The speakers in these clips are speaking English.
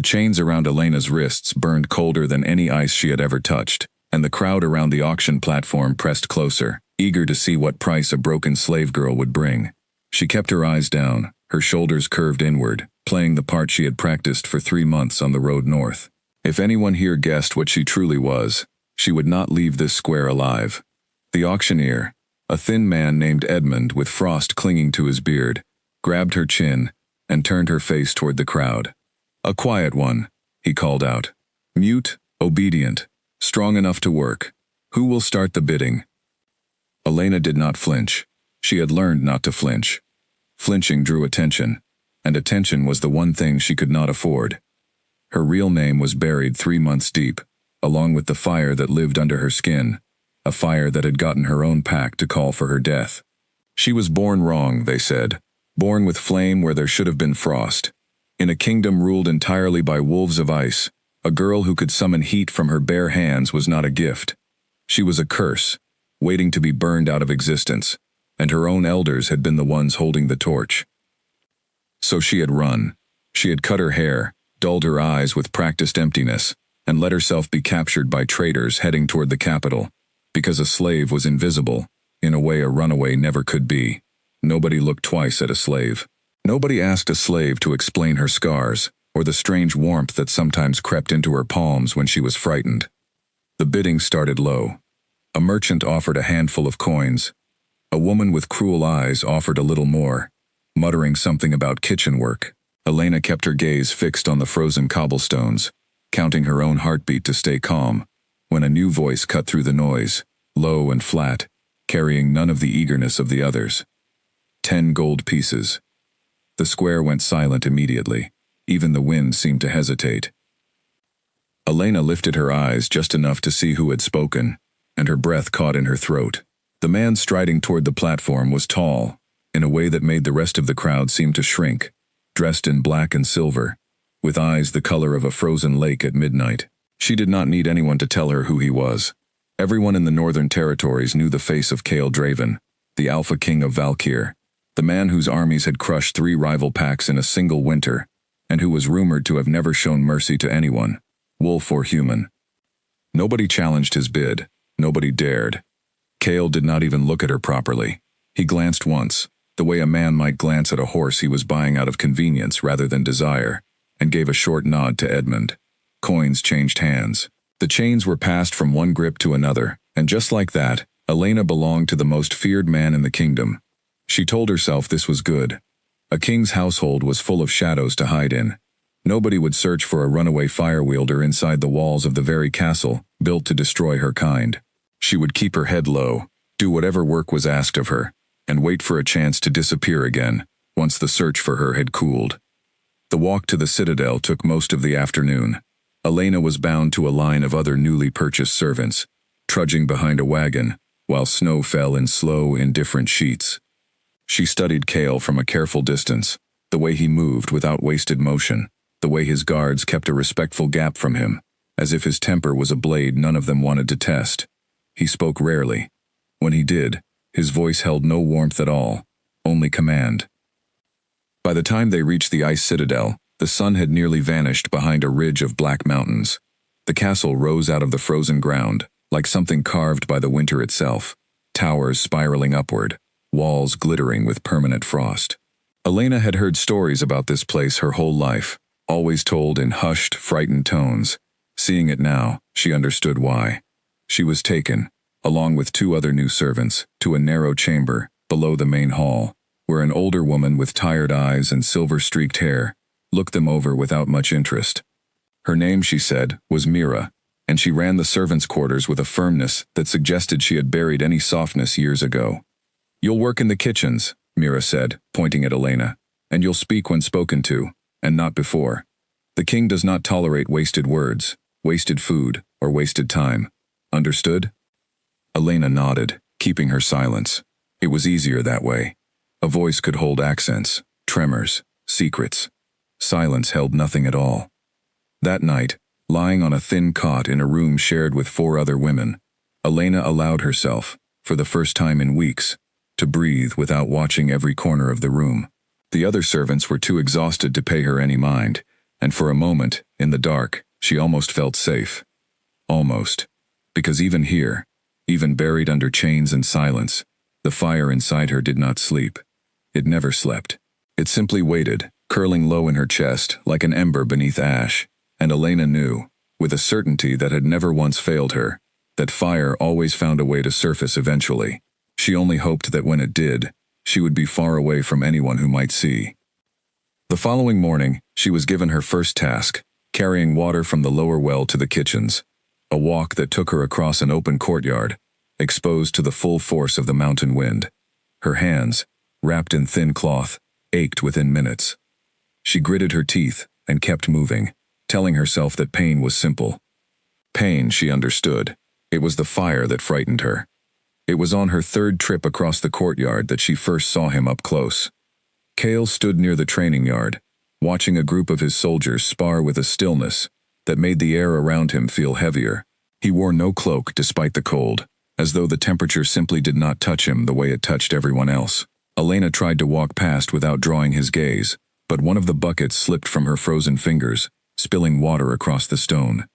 The chains around Elena's wrists burned colder than any ice she had ever touched, and the crowd around the auction platform pressed closer, eager to see what price a broken slave girl would bring. She kept her eyes down, her shoulders curved inward, playing the part she had practiced for 3 months on the road north. If anyone here guessed what she truly was, she would not leave this square alive. The auctioneer, a thin man named Edmund with frost clinging to his beard, grabbed her chin and turned her face toward the crowd. "A quiet one," he called out. "Mute, obedient, strong enough to work. Who will start the bidding?" Elena did not flinch. She had learned not to flinch. Flinching drew attention, and attention was the one thing she could not afford. Her real name was buried 3 months deep, along with the fire that lived under her skin, a fire that had gotten her own pack to call for her death. She was born wrong, they said, born with flame where there should have been frost. In a kingdom ruled entirely by wolves of ice, a girl who could summon heat from her bare hands was not a gift. She was a curse, waiting to be burned out of existence, and her own elders had been the ones holding the torch. So she had run. She had cut her hair, dulled her eyes with practiced emptiness, and let herself be captured by traitors heading toward the capital, because a slave was invisible, in a way a runaway never could be. Nobody looked twice at a slave. Nobody asked a slave to explain her scars, or the strange warmth that sometimes crept into her palms when she was frightened. The bidding started low. A merchant offered a handful of coins. A woman with cruel eyes offered a little more, muttering something about kitchen work. Elena kept her gaze fixed on the frozen cobblestones, counting her own heartbeat to stay calm, when a new voice cut through the noise, low and flat, carrying none of the eagerness of the others. 10 gold pieces. The square went silent immediately. Even the wind seemed to hesitate. Elena lifted her eyes just enough to see who had spoken, and her breath caught in her throat. The man striding toward the platform was tall, in a way that made the rest of the crowd seem to shrink, dressed in black and silver, with eyes the color of a frozen lake at midnight. She did not need anyone to tell her who he was. Everyone in the northern territories knew the face of Kael Draven, the Alpha King of Valkyr, the man whose armies had crushed 3 rival packs in a single winter, and who was rumored to have never shown mercy to anyone, wolf or human. Nobody challenged his bid. Nobody dared. Kael did not even look at her properly. He glanced once, the way a man might glance at a horse he was buying out of convenience rather than desire, and gave a short nod to Edmund. Coins changed hands. The chains were passed from one grip to another, and just like that, Elena belonged to the most feared man in the kingdom. She told herself this was good. A king's household was full of shadows to hide in. Nobody would search for a runaway fire-wielder inside the walls of the very castle built to destroy her kind. She would keep her head low, do whatever work was asked of her, and wait for a chance to disappear again, once the search for her had cooled. The walk to the citadel took most of the afternoon. Elena was bound to a line of other newly purchased servants, trudging behind a wagon, while snow fell in slow, indifferent sheets. She studied Kael from a careful distance, the way he moved without wasted motion, the way his guards kept a respectful gap from him, as if his temper was a blade none of them wanted to test. He spoke rarely. When he did, his voice held no warmth at all, only command. By the time they reached the ice citadel, the sun had nearly vanished behind a ridge of black mountains. The castle rose out of the frozen ground, like something carved by the winter itself, towers spiraling upward, walls glittering with permanent frost. Elena had heard stories about this place her whole life, always told in hushed, frightened tones. Seeing it now, she understood why. She was taken, along with 2 other new servants, to a narrow chamber below the main hall, where an older woman with tired eyes and silver-streaked hair looked them over without much interest. Her name, she said, was Mira, and she ran the servants' quarters with a firmness that suggested she had buried any softness years ago. "You'll work in the kitchens," Mira said, pointing at Elena, "and you'll speak when spoken to, and not before. The king does not tolerate wasted words, wasted food, or wasted time. Understood?" Elena nodded, keeping her silence. It was easier that way. A voice could hold accents, tremors, secrets. Silence held nothing at all. That night, lying on a thin cot in a room shared with 4 other women, Elena allowed herself, for the first time in weeks, to breathe without watching every corner of the room. The other servants were too exhausted to pay her any mind, And for a moment, in the dark, she almost felt safe. Almost. Because even here, even buried under chains and silence, the fire inside her did not sleep. It never slept. It simply waited, curling low in her chest like an ember beneath ash, and Elena knew, with a certainty that had never once failed her, that fire always found a way to surface eventually. She only hoped that when it did, she would be far away from anyone who might see. The following morning, she was given her first task, carrying water from the lower well to the kitchens, a walk that took her across an open courtyard, exposed to the full force of the mountain wind. Her hands, wrapped in thin cloth, ached within minutes. She gritted her teeth and kept moving, telling herself that pain was simple. Pain, she understood. It was the fire that frightened her. It was on her third trip across the courtyard that she first saw him up close. Cale stood near the training yard, watching a group of his soldiers spar with a stillness that made the air around him feel heavier. He wore no cloak despite the cold, as though the temperature simply did not touch him the way it touched everyone else. Elena tried to walk past without drawing his gaze, but one of the buckets slipped from her frozen fingers, spilling water across the stone.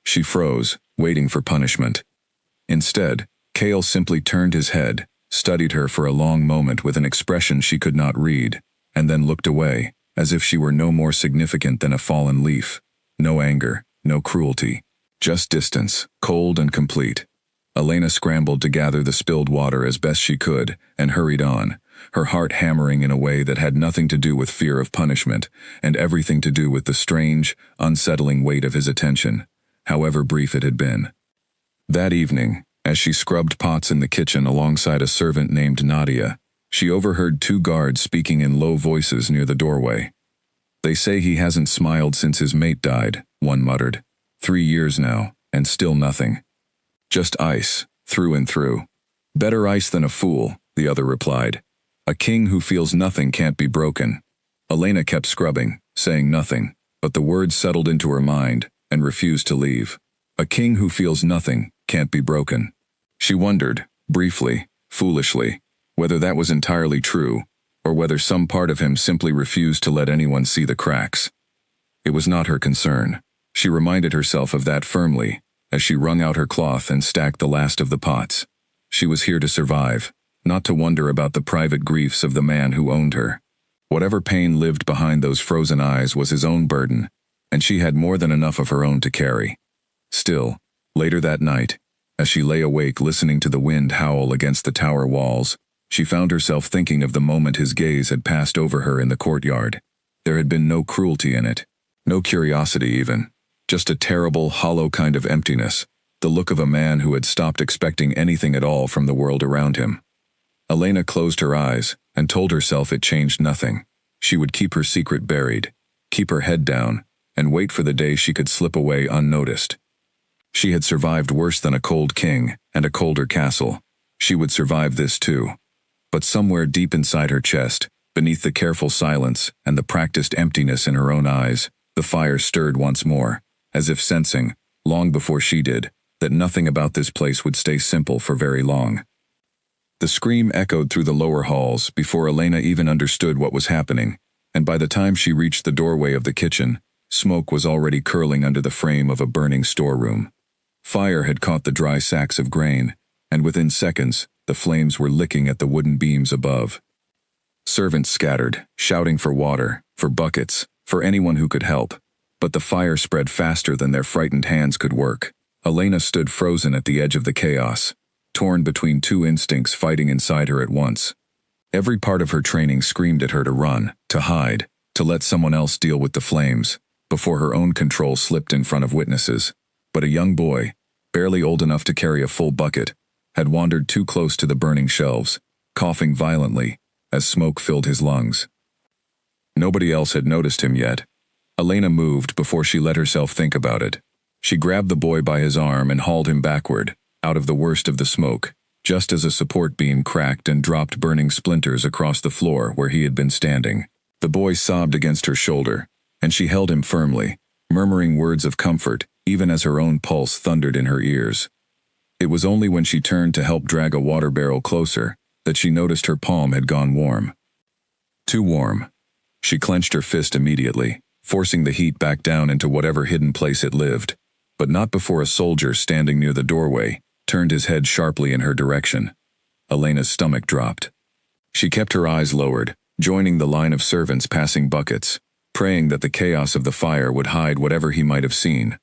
She froze, waiting for punishment. Instead, Cale simply turned his head, studied her for a long moment with an expression she could not read, and then looked away, as if she were no more significant than a fallen leaf. No anger, no cruelty. Just distance, cold and complete. Elena scrambled to gather the spilled water as best she could, and hurried on, her heart hammering in a way that had nothing to do with fear of punishment, and everything to do with the strange, unsettling weight of his attention, however brief it had been. That evening, as she scrubbed pots in the kitchen alongside a servant named Nadia, she overheard two guards speaking in low voices near the doorway. "They say he hasn't smiled since his mate died," one muttered. 3 years now, and still nothing. "Just ice, through and through." "Better ice than a fool," the other replied. "A king who feels nothing can't be broken." Elena kept scrubbing, saying nothing, but the words settled into her mind and refused to leave. A king who feels nothing can't be broken. She wondered, briefly, foolishly, whether that was entirely true, or whether some part of him simply refused to let anyone see the cracks. It was not her concern. She reminded herself of that firmly, as she wrung out her cloth and stacked the last of the pots. She was here to survive, not to wonder about the private griefs of the man who owned her. Whatever pain lived behind those frozen eyes was his own burden, and she had more than enough of her own to carry. Still, later that night, as she lay awake listening to the wind howl against the tower walls, she found herself thinking of the moment his gaze had passed over her in the courtyard. There had been no cruelty in it, no curiosity even. Just a terrible, hollow kind of emptiness, the look of a man who had stopped expecting anything at all from the world around him. Elena closed her eyes and told herself it changed nothing. She would keep her secret buried, keep her head down, and wait for the day she could slip away unnoticed. She had survived worse than a cold king and a colder castle. She would survive this too. But somewhere deep inside her chest, beneath the careful silence and the practiced emptiness in her own eyes, the fire stirred once more, as if sensing, long before she did, that nothing about this place would stay simple for very long. The scream echoed through the lower halls before Elena even understood what was happening, and by the time she reached the doorway of the kitchen, smoke was already curling under the frame of a burning storeroom. Fire had caught the dry sacks of grain, and within seconds, the flames were licking at the wooden beams above. Servants scattered, shouting for water, for buckets, for anyone who could help. But the fire spread faster than their frightened hands could work. Elena stood frozen at the edge of the chaos, torn between two instincts fighting inside her at once. Every part of her training screamed at her to run, to hide, to let someone else deal with the flames, before her own control slipped in front of witnesses. But a young boy, barely old enough to carry a full bucket, had wandered too close to the burning shelves, coughing violently, as smoke filled his lungs. Nobody else had noticed him yet. Elena moved before she let herself think about it. She grabbed the boy by his arm and hauled him backward, out of the worst of the smoke, just as a support beam cracked and dropped burning splinters across the floor where he had been standing. The boy sobbed against her shoulder, and she held him firmly, murmuring words of comfort, even as her own pulse thundered in her ears. It was only when she turned to help drag a water barrel closer that she noticed her palm had gone warm. Too warm. She clenched her fist immediately, forcing the heat back down into whatever hidden place it lived, but not before a soldier standing near the doorway turned his head sharply in her direction. Elena's stomach dropped. She kept her eyes lowered, joining the line of servants passing buckets, praying that the chaos of the fire would hide whatever he might have seen.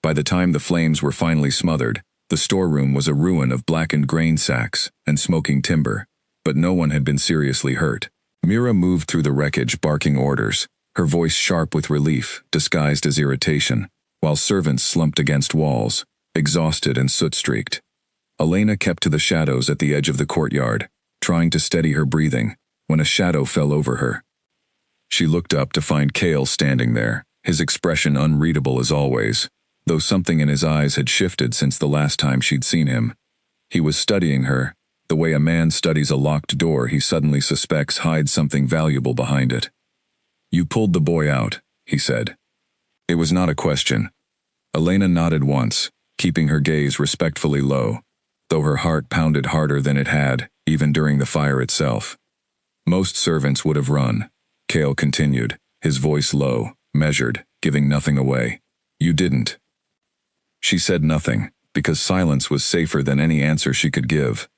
By the time the flames were finally smothered, the storeroom was a ruin of blackened grain sacks and smoking timber, but no one had been seriously hurt. Mira moved through the wreckage barking orders, her voice sharp with relief, disguised as irritation, while servants slumped against walls, exhausted and soot-streaked. Elena kept to the shadows at the edge of the courtyard, trying to steady her breathing, when a shadow fell over her. She looked up to find Kale standing there, his expression unreadable as always, though something in his eyes had shifted since the last time she'd seen him. He was studying her, the way a man studies a locked door he suddenly suspects hides something valuable behind it. "You pulled the boy out," he said. It was not a question. Elena nodded once, keeping her gaze respectfully low, though her heart pounded harder than it had, even during the fire itself. "Most servants would have run," Kale continued, his voice low, measured, giving nothing away. "You didn't." She said nothing, because silence was safer than any answer she could give.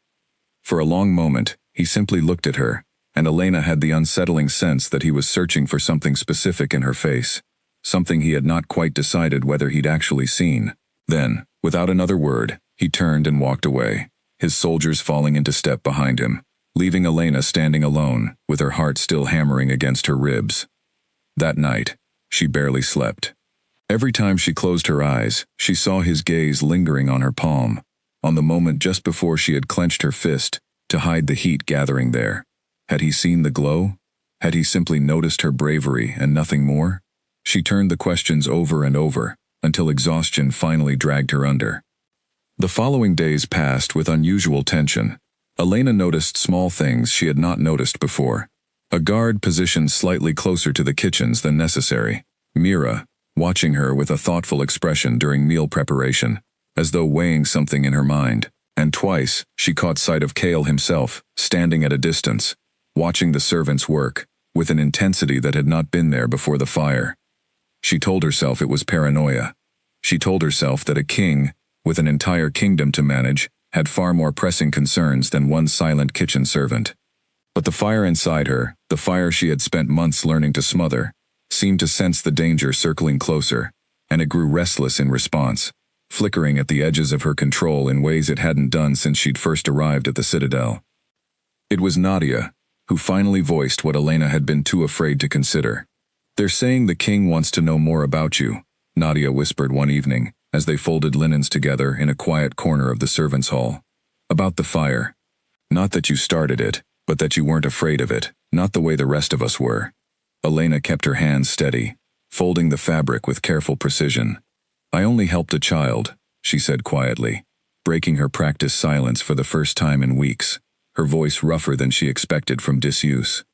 For a long moment, he simply looked at her, and Elena had the unsettling sense that he was searching for something specific in her face, something he had not quite decided whether he'd actually seen. Then, without another word, he turned and walked away, his soldiers falling into step behind him, leaving Elena standing alone, with her heart still hammering against her ribs. That night, she barely slept. Every time she closed her eyes, she saw his gaze lingering on her palm, on the moment just before she had clenched her fist to hide the heat gathering there. Had he seen the glow? Had he simply noticed her bravery and nothing more? She turned the questions over and over, until exhaustion finally dragged her under. The following days passed with unusual tension. Elena noticed small things she had not noticed before. A guard positioned slightly closer to the kitchens than necessary. Mira, watching her with a thoughtful expression during meal preparation, as though weighing something in her mind. And twice, she caught sight of Kale himself, standing at a distance, watching the servants work, with an intensity that had not been there before the fire. She told herself it was paranoia. She told herself that a king, with an entire kingdom to manage, had far more pressing concerns than one silent kitchen servant. But the fire inside her, the fire she had spent months learning to smother, seemed to sense the danger circling closer, and it grew restless in response, flickering at the edges of her control in ways it hadn't done since she'd first arrived at the Citadel. It was Nadia, who finally voiced what Elena had been too afraid to consider. "They're saying the king wants to know more about you," Nadia whispered one evening, as they folded linens together in a quiet corner of the servants' hall. "About the fire. Not that you started it, but that you weren't afraid of it, not the way the rest of us were." Elena kept her hands steady, folding the fabric with careful precision. "I only helped a child," she said quietly, breaking her practiced silence for the first time in weeks, her voice rougher than she expected from disuse.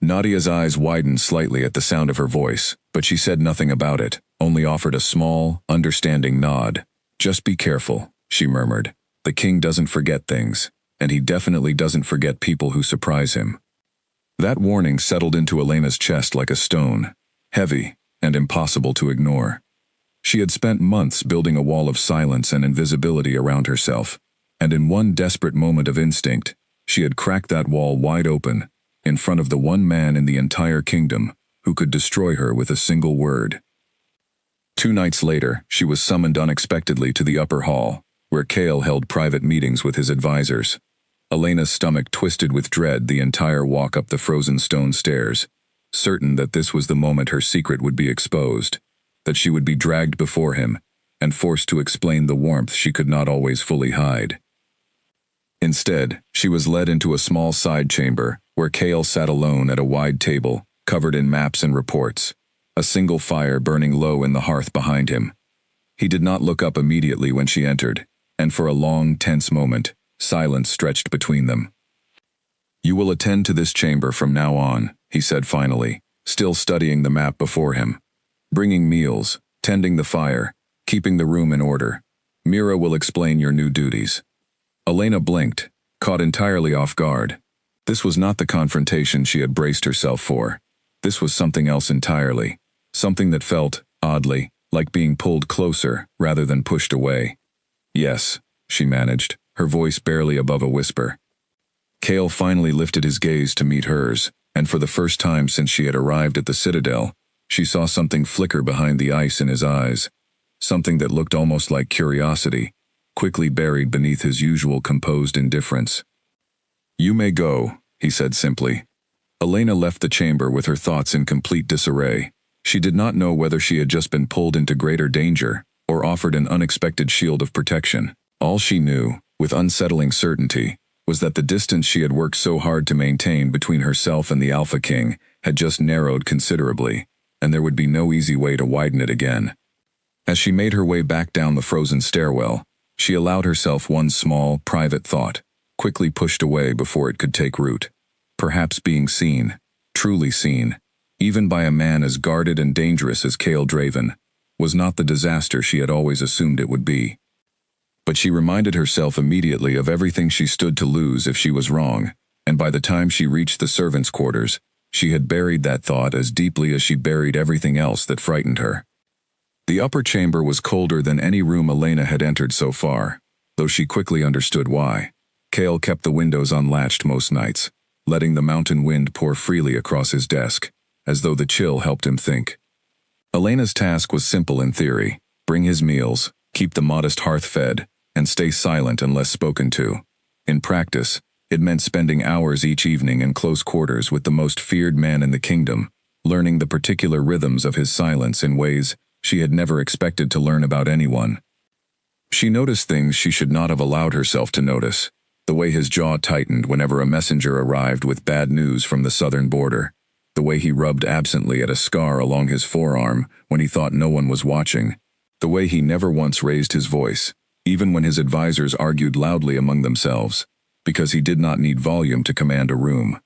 Nadia's eyes widened slightly at the sound of her voice, but she said nothing about it, only offered a small, understanding nod. "Just be careful," she murmured. "The king doesn't forget things, and he definitely doesn't forget people who surprise him." That warning settled into Elena's chest like a stone, heavy and impossible to ignore. She had spent months building a wall of silence and invisibility around herself, and in one desperate moment of instinct, she had cracked that wall wide open, in front of the one man in the entire kingdom who could destroy her with a single word. 2 nights later, she was summoned unexpectedly to the upper hall, where Kale held private meetings with his advisors. Elena's stomach twisted with dread the entire walk up the frozen stone stairs, certain that this was the moment her secret would be exposed, that she would be dragged before him, and forced to explain the warmth she could not always fully hide. Instead, she was led into a small side chamber, where Kale sat alone at a wide table, covered in maps and reports, a single fire burning low in the hearth behind him. He did not look up immediately when she entered, and for a long, tense moment, silence stretched between them. "You will attend to this chamber from now on," he said finally, still studying the map before him. "Bringing meals, tending the fire, keeping the room in order. Mira will explain your new duties." Elena blinked, caught entirely off guard. This was not the confrontation she had braced herself for. This was something else entirely. something that felt, oddly, like being pulled closer rather than pushed away. "Yes," she managed, her voice barely above a whisper. Cale finally lifted his gaze to meet hers, and for the first time since she had arrived at the Citadel, she saw something flicker behind the ice in his eyes, something that looked almost like curiosity, quickly buried beneath his usual composed indifference. "You may go," he said simply. Elena left the chamber with her thoughts in complete disarray. She did not know whether she had just been pulled into greater danger, or offered an unexpected shield of protection. All she knew, with unsettling certainty, was that the distance she had worked so hard to maintain between herself and the Alpha King had just narrowed considerably, and there would be no easy way to widen it again. As she made her way back down the frozen stairwell, she allowed herself one small, private thought, quickly pushed away before it could take root. Perhaps being seen, truly seen, even by a man as guarded and dangerous as Cale Draven, was not the disaster she had always assumed it would be. But she reminded herself immediately of everything she stood to lose if she was wrong, and by the time she reached the servants' quarters, she had buried that thought as deeply as she buried everything else that frightened her. The upper chamber was colder than any room Elena had entered so far, though she quickly understood why. Cale kept the windows unlatched most nights, letting the mountain wind pour freely across his desk, as though the chill helped him think. Elena's task was simple in theory: bring his meals, keep the modest hearth fed, and stay silent unless spoken to. In practice, it meant spending hours each evening in close quarters with the most feared man in the kingdom, learning the particular rhythms of his silence in ways she had never expected to learn about anyone. She noticed things she should not have allowed herself to notice: the way his jaw tightened whenever a messenger arrived with bad news from the southern border, the way he rubbed absently at a scar along his forearm when he thought no one was watching, the way he never once raised his voice, even when his advisors argued loudly among themselves, because he did not need volume to command a room.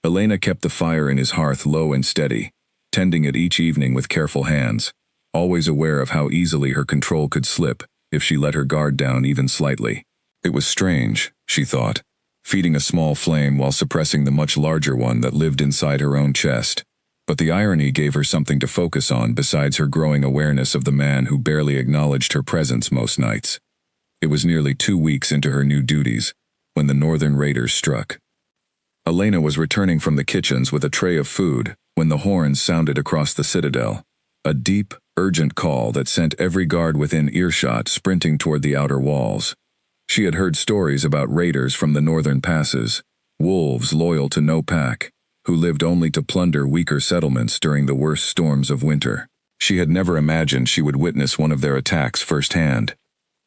Elena kept the fire in his hearth low and steady, tending it each evening with careful hands, always aware of how easily her control could slip if she let her guard down even slightly. It was strange, she thought, feeding a small flame while suppressing the much larger one that lived inside her own chest. But the irony gave her something to focus on besides her growing awareness of the man who barely acknowledged her presence most nights. It was nearly 2 weeks into her new duties when the northern raiders struck. Elena was returning from the kitchens with a tray of food when the horns sounded across the citadel, a deep, urgent call that sent every guard within earshot sprinting toward the outer walls. She had heard stories about raiders from the northern passes, wolves loyal to no pack, who lived only to plunder weaker settlements during the worst storms of winter. She had never imagined she would witness one of their attacks firsthand.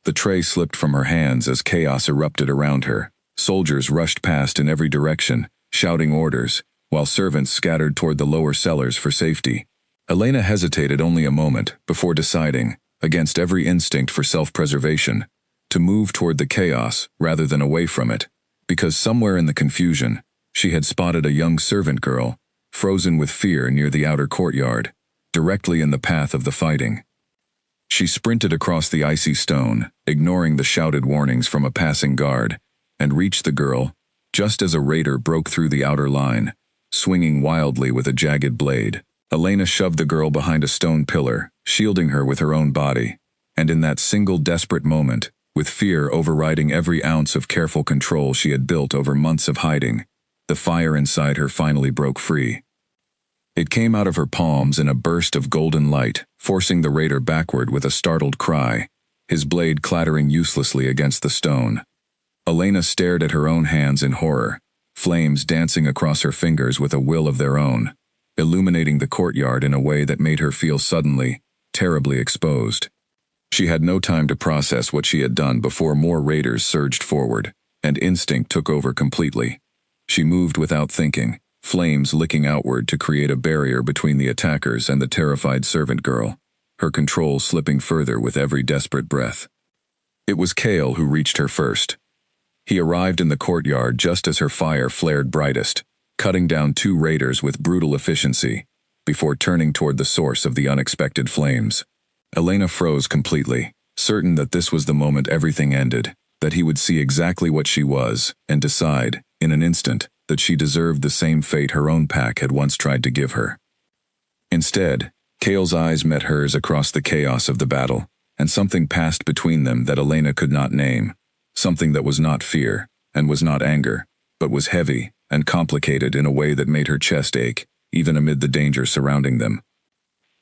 The tray slipped from her hands as chaos erupted around her. Soldiers rushed past in every direction, shouting orders, while servants scattered toward the lower cellars for safety. Elena hesitated only a moment before deciding, against every instinct for self-preservation, to move toward the chaos rather than away from it, because somewhere in the confusion, she had spotted a young servant girl, frozen with fear near the outer courtyard, directly in the path of the fighting. She sprinted across the icy stone, ignoring the shouted warnings from a passing guard, and reached the girl just as a raider broke through the outer line, swinging wildly with a jagged blade. Elena shoved the girl behind a stone pillar, shielding her with her own body, and in that single desperate moment, with fear overriding every ounce of careful control she had built over months of hiding, the fire inside her finally broke free. It came out of her palms in a burst of golden light, forcing the raider backward with a startled cry, his blade clattering uselessly against the stone. Elena stared at her own hands in horror, flames dancing across her fingers with a will of their own, illuminating the courtyard in a way that made her feel suddenly, terribly exposed. She had no time to process what she had done before more raiders surged forward, and instinct took over completely. She moved without thinking, flames licking outward to create a barrier between the attackers and the terrified servant girl, her control slipping further with every desperate breath. It was Cale who reached her first. He arrived in the courtyard just as her fire flared brightest, cutting down 2 raiders with brutal efficiency, before turning toward the source of the unexpected flames. Elena froze completely, certain that this was the moment everything ended, that he would see exactly what she was, and decide, in an instant, that she deserved the same fate her own pack had once tried to give her. Instead, Kale's eyes met hers across the chaos of the battle, and something passed between them that Elena could not name. Something that was not fear, and was not anger, but was heavy and complicated in a way that made her chest ache, even amid the danger surrounding them.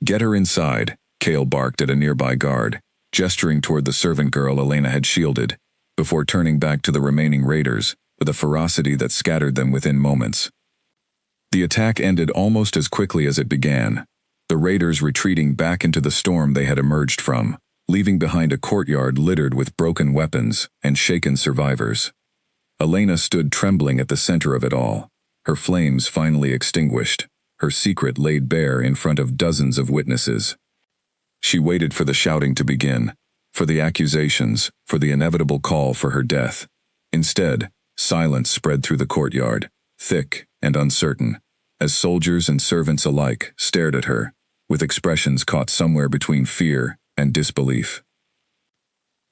"Get her inside," Kale barked at a nearby guard, gesturing toward the servant girl Elena had shielded, before turning back to the remaining raiders, with a ferocity that scattered them within moments. The attack ended almost as quickly as it began, the raiders retreating back into the storm they had emerged from, leaving behind a courtyard littered with broken weapons and shaken survivors. Elena stood trembling at the center of it all, her flames finally extinguished, her secret laid bare in front of dozens of witnesses. She waited for the shouting to begin, for the accusations, for the inevitable call for her death. Instead, silence spread through the courtyard, thick and uncertain, as soldiers and servants alike stared at her, with expressions caught somewhere between fear and disbelief.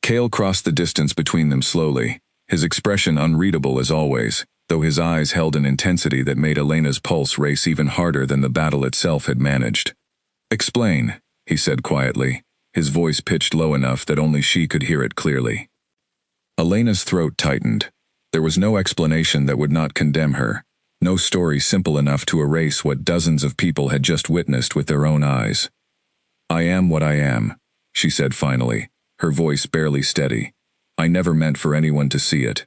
Kale crossed the distance between them slowly, his expression unreadable as always, though his eyes held an intensity that made Elena's pulse race even harder than the battle itself had managed. "Explain," he said quietly, his voice pitched low enough that only she could hear it clearly. Elena's throat tightened. There was no explanation that would not condemn her, no story simple enough to erase what dozens of people had just witnessed with their own eyes. "I am what I am," she said finally, her voice barely steady. "I never meant for anyone to see it."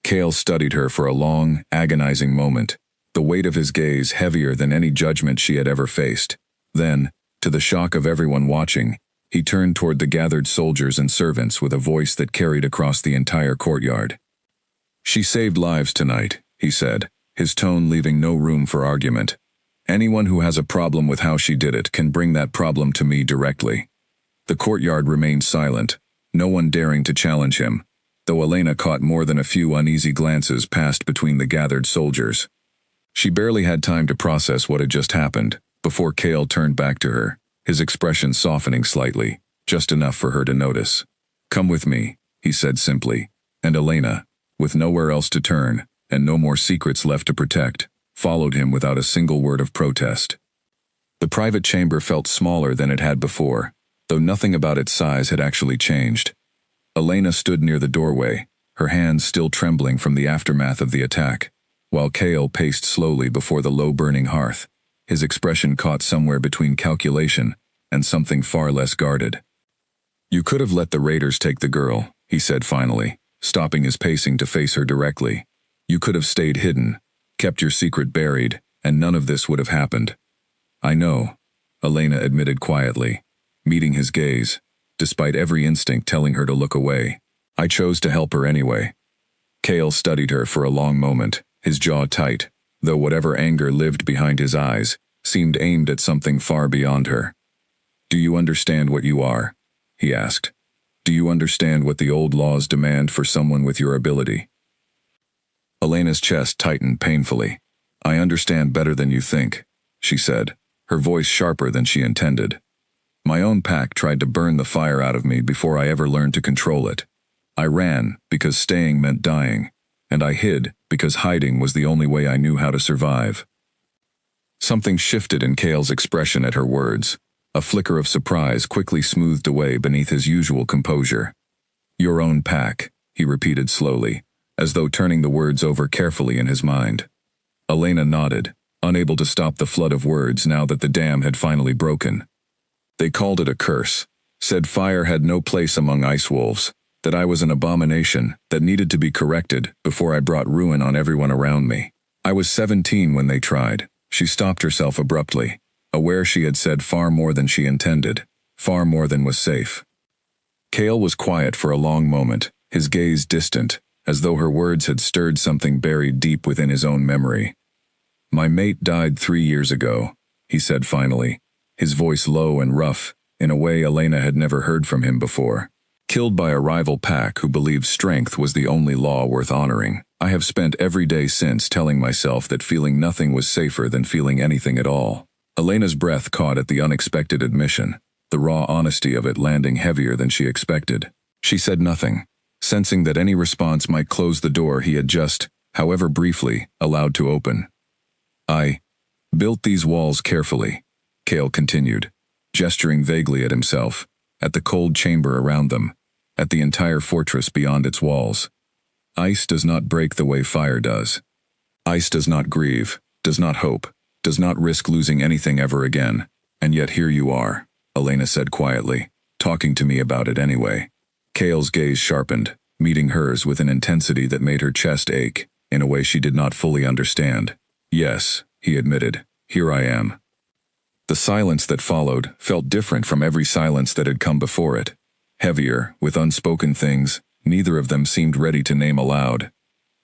Kale studied her for a long, agonizing moment, the weight of his gaze heavier than any judgment she had ever faced. Then, to the shock of everyone watching, he turned toward the gathered soldiers and servants with a voice that carried across the entire courtyard. "She saved lives tonight," he said, his tone leaving no room for argument. "Anyone who has a problem with how she did it can bring that problem to me directly." The courtyard remained silent, no one daring to challenge him, though Elena caught more than a few uneasy glances passed between the gathered soldiers. She barely had time to process what had just happened, before Kale turned back to her, his expression softening slightly, just enough for her to notice. "Come with me," he said simply, and Elena, with nowhere else to turn, and no more secrets left to protect, followed him without a single word of protest. The private chamber felt smaller than it had before, though nothing about its size had actually changed. Elena stood near the doorway, her hands still trembling from the aftermath of the attack, while Kale paced slowly before the low-burning hearth, his expression caught somewhere between calculation and something far less guarded. "You could have let the raiders take the girl," he said finally, stopping his pacing to face her directly. "You could have stayed hidden, kept your secret buried, and none of this would have happened." "I know," Elena admitted quietly, meeting his gaze, despite every instinct telling her to look away. "I chose to help her anyway." Kale studied her for a long moment, his jaw tight, though whatever anger lived behind his eyes seemed aimed at something far beyond her. "Do you understand what you are?" he asked. "Do you understand what the old laws demand for someone with your ability?" Elena's chest tightened painfully. "I understand better than you think," she said, her voice sharper than she intended. "My own pack tried to burn the fire out of me before I ever learned to control it. I ran because staying meant dying, and I hid because hiding was the only way I knew how to survive." Something shifted in Kale's expression at her words. A flicker of surprise quickly smoothed away beneath his usual composure. "Your own pack," he repeated slowly, as though turning the words over carefully in his mind. Elena nodded, unable to stop the flood of words now that the dam had finally broken. "They called it a curse, said fire had no place among ice wolves, that I was an abomination that needed to be corrected before I brought ruin on everyone around me. I was 17 when they tried." She stopped herself abruptly, aware she had said far more than she intended, far more than was safe. Kale was quiet for a long moment, his gaze distant, as though her words had stirred something buried deep within his own memory. "My mate died 3 years ago," he said finally, his voice low and rough, in a way Elena had never heard from him before. "Killed by a rival pack who believed strength was the only law worth honoring. I have spent every day since telling myself that feeling nothing was safer than feeling anything at all." Elena's breath caught at the unexpected admission, the raw honesty of it landing heavier than she expected. She said nothing, sensing that any response might close the door he had just, however briefly, allowed to open. "I built these walls carefully," Kale continued, gesturing vaguely at himself, at the cold chamber around them, at the entire fortress beyond its walls. Ice does not break the way fire does. Ice does not grieve, does not hope, does not risk losing anything ever again. And yet here you are, Elena said quietly, talking to me about it anyway. Kale's gaze sharpened, meeting hers with an intensity that made her chest ache, in a way she did not fully understand. Yes, he admitted, here I am. The silence that followed felt different from every silence that had come before it. Heavier, with unspoken things, neither of them seemed ready to name aloud.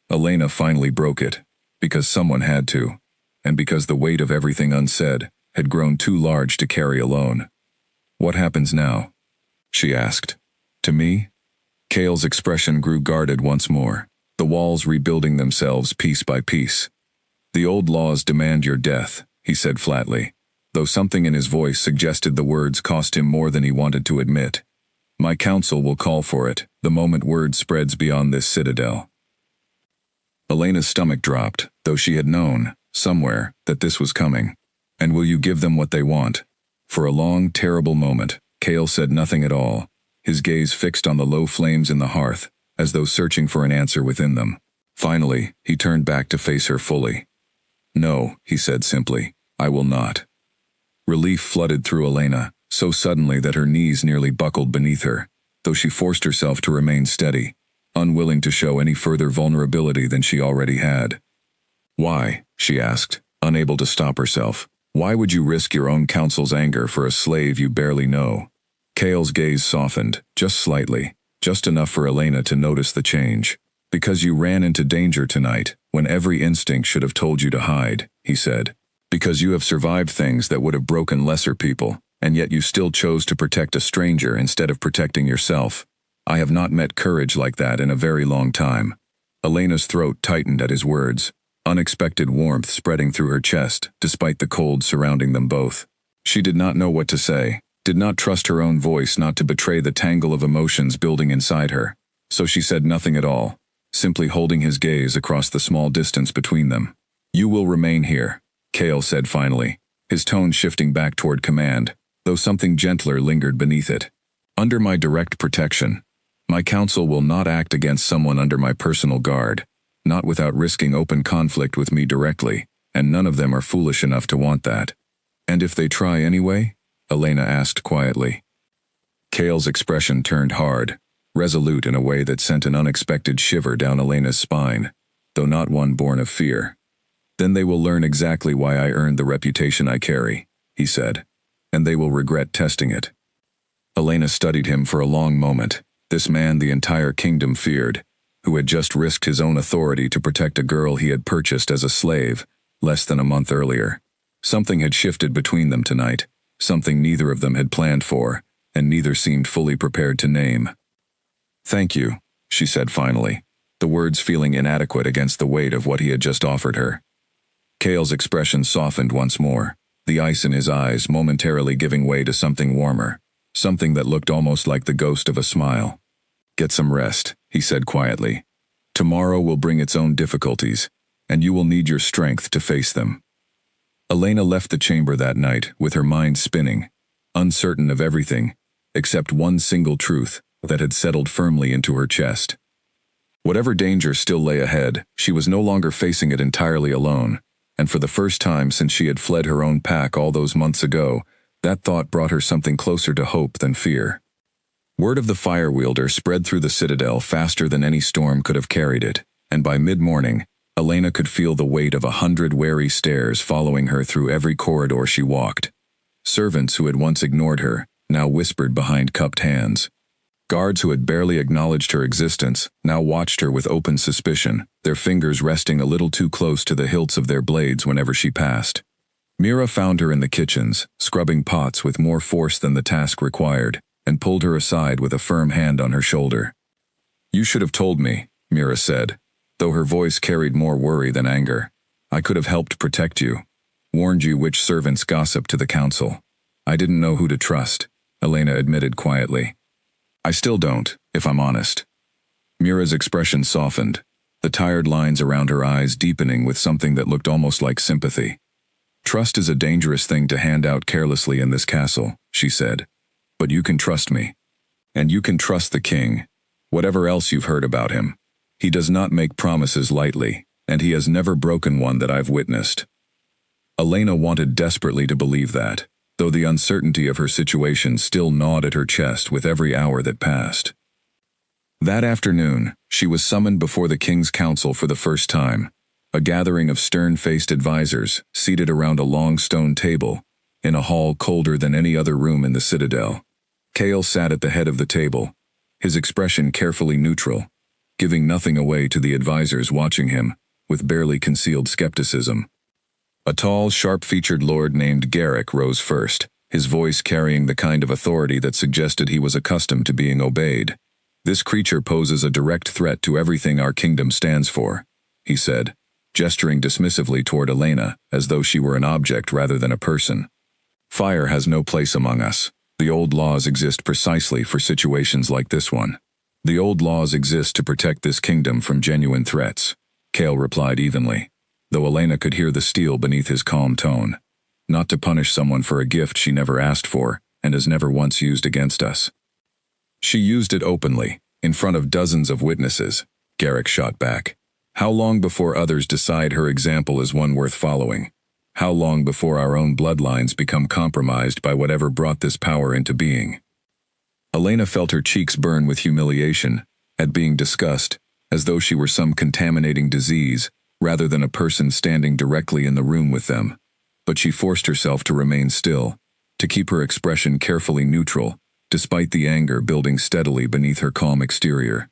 Elena finally broke it, because someone had to, and because the weight of everything unsaid had grown too large to carry alone. What happens now? She asked. To me? Kale's expression grew guarded once more, the walls rebuilding themselves piece by piece. The old laws demand your death, he said flatly, though something in his voice suggested the words cost him more than he wanted to admit. My council will call for it the moment word spreads beyond this citadel. Elena's stomach dropped, though she had known, somewhere, that this was coming. And will you give them what they want? For a long, terrible moment, Kale said nothing at all, his gaze fixed on the low flames in the hearth, as though searching for an answer within them. Finally, he turned back to face her fully. No, he said simply, I will not. Relief flooded through Elena, so suddenly that her knees nearly buckled beneath her, though she forced herself to remain steady, unwilling to show any further vulnerability than she already had. Why? She asked, unable to stop herself. Why would you risk your own council's anger for a slave you barely know? Kale's gaze softened, just slightly, just enough for Elena to notice the change. Because you ran into danger tonight, when every instinct should have told you to hide, he said. Because you have survived things that would have broken lesser people, and yet you still chose to protect a stranger instead of protecting yourself. I have not met courage like that in a very long time. Elena's throat tightened at his words, unexpected warmth spreading through her chest, despite the cold surrounding them both. She did not know what to say, did not trust her own voice not to betray the tangle of emotions building inside her, so she said nothing at all, simply holding his gaze across the small distance between them. You will remain here, Kale said finally, his tone shifting back toward command, though something gentler lingered beneath it. Under my direct protection. My council will not act against someone under my personal guard, not without risking open conflict with me directly, and none of them are foolish enough to want that. And if they try anyway? Elena asked quietly. Kale's expression turned hard, resolute in a way that sent an unexpected shiver down Elena's spine, though not one born of fear. Then they will learn exactly why I earned the reputation I carry, he said, and they will regret testing it. Elena studied him for a long moment, this man the entire kingdom feared, who had just risked his own authority to protect a girl he had purchased as a slave, less than a month earlier. Something had shifted between them tonight, something neither of them had planned for, and neither seemed fully prepared to name. Thank you, she said finally, the words feeling inadequate against the weight of what he had just offered her. Kale's expression softened once more, the ice in his eyes momentarily giving way to something warmer, something that looked almost like the ghost of a smile. Get some rest, he said quietly. Tomorrow will bring its own difficulties, and you will need your strength to face them. Elena left the chamber that night with her mind spinning, uncertain of everything, except one single truth that had settled firmly into her chest. Whatever danger still lay ahead, she was no longer facing it entirely alone, and for the first time since she had fled her own pack all those months ago, that thought brought her something closer to hope than fear. Word of the fire wielder spread through the citadel faster than any storm could have carried it, and by mid-morning, Elena could feel the weight of 100 wary stares following her through every corridor she walked. Servants who had once ignored her now whispered behind cupped hands. Guards who had barely acknowledged her existence now watched her with open suspicion, their fingers resting a little too close to the hilts of their blades whenever she passed. Mira found her in the kitchens, scrubbing pots with more force than the task required, and pulled her aside with a firm hand on her shoulder. You should have told me, Mira said, though her voice carried more worry than anger. I could have helped protect you, warned you which servants gossiped to the council. I didn't know who to trust, Elena admitted quietly. I still don't, if I'm honest. Mira's expression softened, the tired lines around her eyes deepening with something that looked almost like sympathy. Trust is a dangerous thing to hand out carelessly in this castle, she said. But you can trust me. And you can trust the king. Whatever else you've heard about him. He does not make promises lightly, and he has never broken one that I've witnessed. Elena wanted desperately to believe that, though the uncertainty of her situation still gnawed at her chest with every hour that passed. That afternoon, she was summoned before the king's council for the first time, a gathering of stern-faced advisors seated around a long stone table, in a hall colder than any other room in the citadel. Kale sat at the head of the table, his expression carefully neutral, giving nothing away to the advisors watching him, with barely concealed skepticism. A tall, sharp-featured lord named Garrick rose first, his voice carrying the kind of authority that suggested he was accustomed to being obeyed. This creature poses a direct threat to everything our kingdom stands for, he said, gesturing dismissively toward Elena, as though she were an object rather than a person. Fire has no place among us. The old laws exist precisely for situations like this one. The old laws exist to protect this kingdom from genuine threats, Kale replied evenly, though Elena could hear the steel beneath his calm tone. Not to punish someone for a gift she never asked for and has never once used against us. She used it openly, in front of dozens of witnesses, Garrick shot back. How long before others decide her example is one worth following? How long before our own bloodlines become compromised by whatever brought this power into being? Elena felt her cheeks burn with humiliation at being discussed, as though she were some contaminating disease, rather than a person standing directly in the room with them. But she forced herself to remain still, to keep her expression carefully neutral, despite the anger building steadily beneath her calm exterior.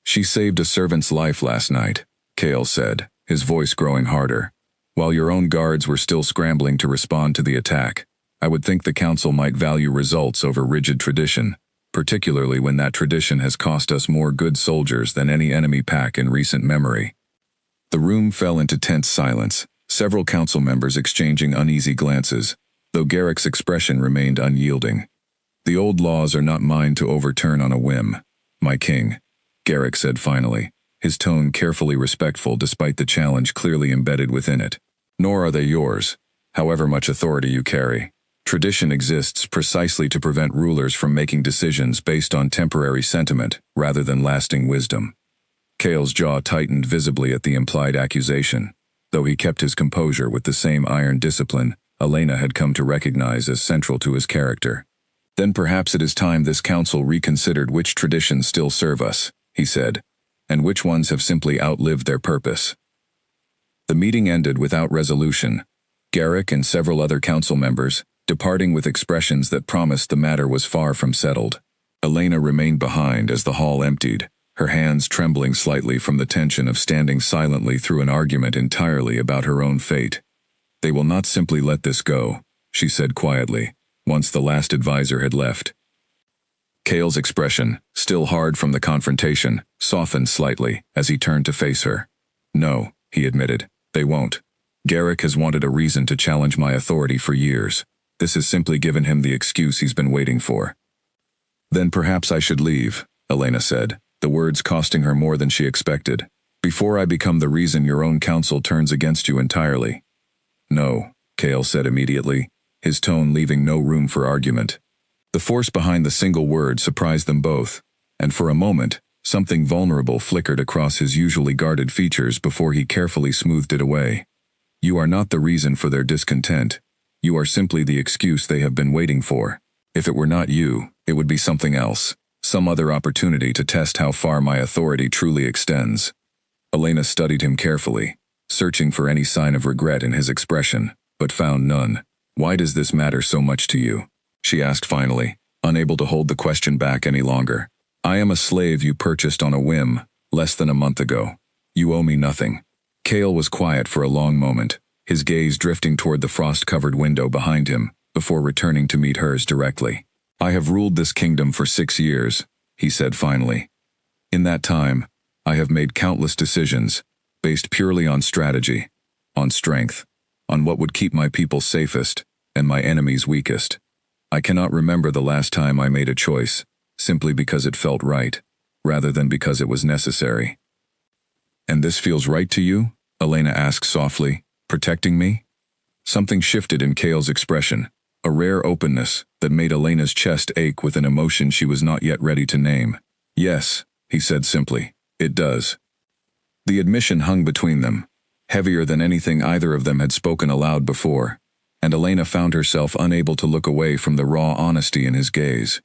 She saved a servant's life last night, Kale said, his voice growing harder. While your own guards were still scrambling to respond to the attack, I would think the council might value results over rigid tradition, particularly when that tradition has cost us more good soldiers than any enemy pack in recent memory. The room fell into tense silence, several council members exchanging uneasy glances, though Garrick's expression remained unyielding. The old laws are not mine to overturn on a whim, my king, Garrick said finally, his tone carefully respectful despite the challenge clearly embedded within it. Nor are they yours, however much authority you carry. Tradition exists precisely to prevent rulers from making decisions based on temporary sentiment rather than lasting wisdom. Kale's jaw tightened visibly at the implied accusation, though he kept his composure with the same iron discipline Elena had come to recognize as central to his character. Then perhaps it is time this council reconsidered which traditions still serve us, he said, and which ones have simply outlived their purpose. The meeting ended without resolution, Garrick and several other council members departing with expressions that promised the matter was far from settled. Elena remained behind as the hall emptied, her hands trembling slightly from the tension of standing silently through an argument entirely about her own fate. They will not simply let this go, she said quietly, once the last advisor had left. Kale's expression, still hard from the confrontation, softened slightly as he turned to face her. No, he admitted, they won't. Garrick has wanted a reason to challenge my authority for years. This has simply given him the excuse he's been waiting for. Then perhaps I should leave, Elena said, the words costing her more than she expected. Before I become the reason your own council turns against you entirely. No, Kale said immediately, his tone leaving no room for argument. The force behind the single word surprised them both, and for a moment, something vulnerable flickered across his usually guarded features before he carefully smoothed it away. You are not the reason for their discontent. You are simply the excuse they have been waiting for. If it were not you, it would be something else, some other opportunity to test how far my authority truly extends. Elena studied him carefully, searching for any sign of regret in his expression, but found none. Why does this matter so much to you? She asked finally, unable to hold the question back any longer. I am a slave you purchased on a whim, less than a month ago. You owe me nothing. Kale was quiet for a long moment, his gaze drifting toward the frost-covered window behind him, before returning to meet hers directly. I have ruled this kingdom for 6 years, he said finally. In that time, I have made countless decisions, based purely on strategy, on strength, on what would keep my people safest, and my enemies weakest. I cannot remember the last time I made a choice, simply because it felt right, rather than because it was necessary. And this feels right to you? Elena asked softly, protecting me? Something shifted in Kale's expression, a rare openness that made Elena's chest ache with an emotion she was not yet ready to name. "Yes," he said simply, "it does." The admission hung between them, heavier than anything either of them had spoken aloud before, and Elena found herself unable to look away from the raw honesty in his gaze.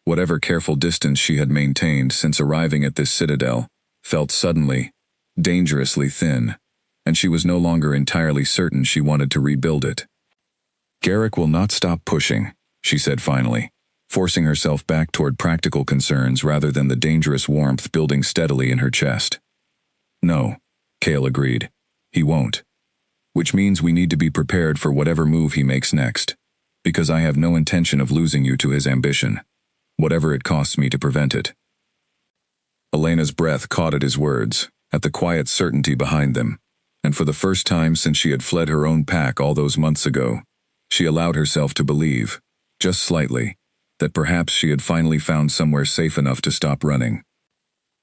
Whatever careful distance she had maintained since arriving at this citadel felt suddenly, dangerously thin, and she was no longer entirely certain she wanted to rebuild it. "Garrick will not stop pushing," she said finally, forcing herself back toward practical concerns rather than the dangerous warmth building steadily in her chest. "No," Kale agreed. "He won't. Which means we need to be prepared for whatever move he makes next, because I have no intention of losing you to his ambition, whatever it costs me to prevent it." Elena's breath caught at his words, at the quiet certainty behind them, and for the first time since she had fled her own pack all those months ago, she allowed herself to believe, just slightly, that perhaps she had finally found somewhere safe enough to stop running.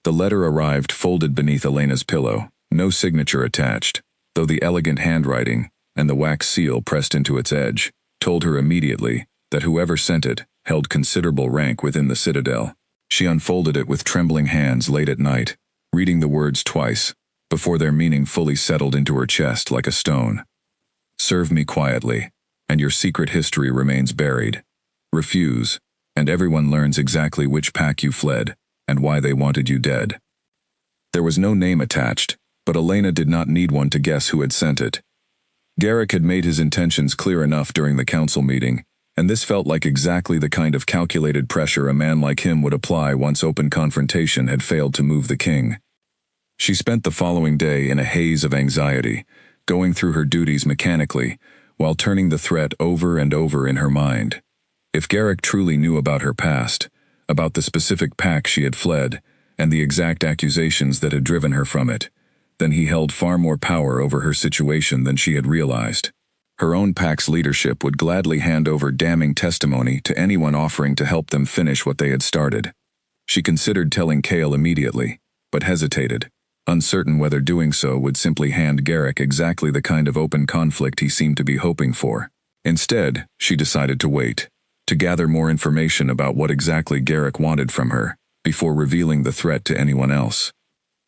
The letter arrived folded beneath Elena's pillow, no signature attached, though the elegant handwriting, and the wax seal pressed into its edge, told her immediately that whoever sent it held considerable rank within the citadel. She unfolded it with trembling hands late at night, reading the words twice, before their meaning fully settled into her chest like a stone. "Serve me quietly, and your secret history remains buried. Refuse, and everyone learns exactly which pack you fled, and why they wanted you dead." There was no name attached, but Elena did not need one to guess who had sent it. Garrick had made his intentions clear enough during the council meeting, and this felt like exactly the kind of calculated pressure a man like him would apply once open confrontation had failed to move the king. She spent the following day in a haze of anxiety, going through her duties mechanically, while turning the threat over and over in her mind. If Garrick truly knew about her past, about the specific pack she had fled, and the exact accusations that had driven her from it, then he held far more power over her situation than she had realized. Her own pack's leadership would gladly hand over damning testimony to anyone offering to help them finish what they had started. She considered telling Kale immediately, but hesitated, uncertain whether doing so would simply hand Garrick exactly the kind of open conflict he seemed to be hoping for. Instead, she decided to wait, to gather more information about what exactly Garrick wanted from her, before revealing the threat to anyone else.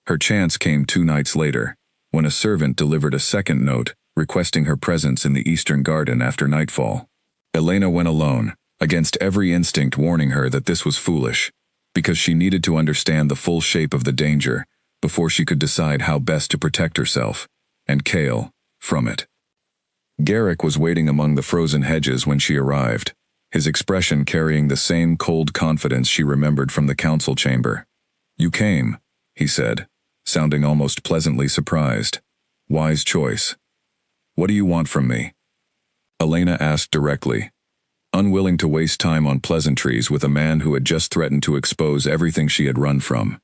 Her chance came 2 nights later, when a servant delivered a second note requesting her presence in the eastern garden after nightfall. Elena went alone, against every instinct warning her that this was foolish, because she needed to understand the full shape of the danger before she could decide how best to protect herself, and Kale, from it. Garrick was waiting among the frozen hedges when she arrived, his expression carrying the same cold confidence she remembered from the council chamber. "You came," he said, sounding almost pleasantly surprised. "Wise choice. What do you want from me?" Elena asked directly, unwilling to waste time on pleasantries with a man who had just threatened to expose everything she had run from.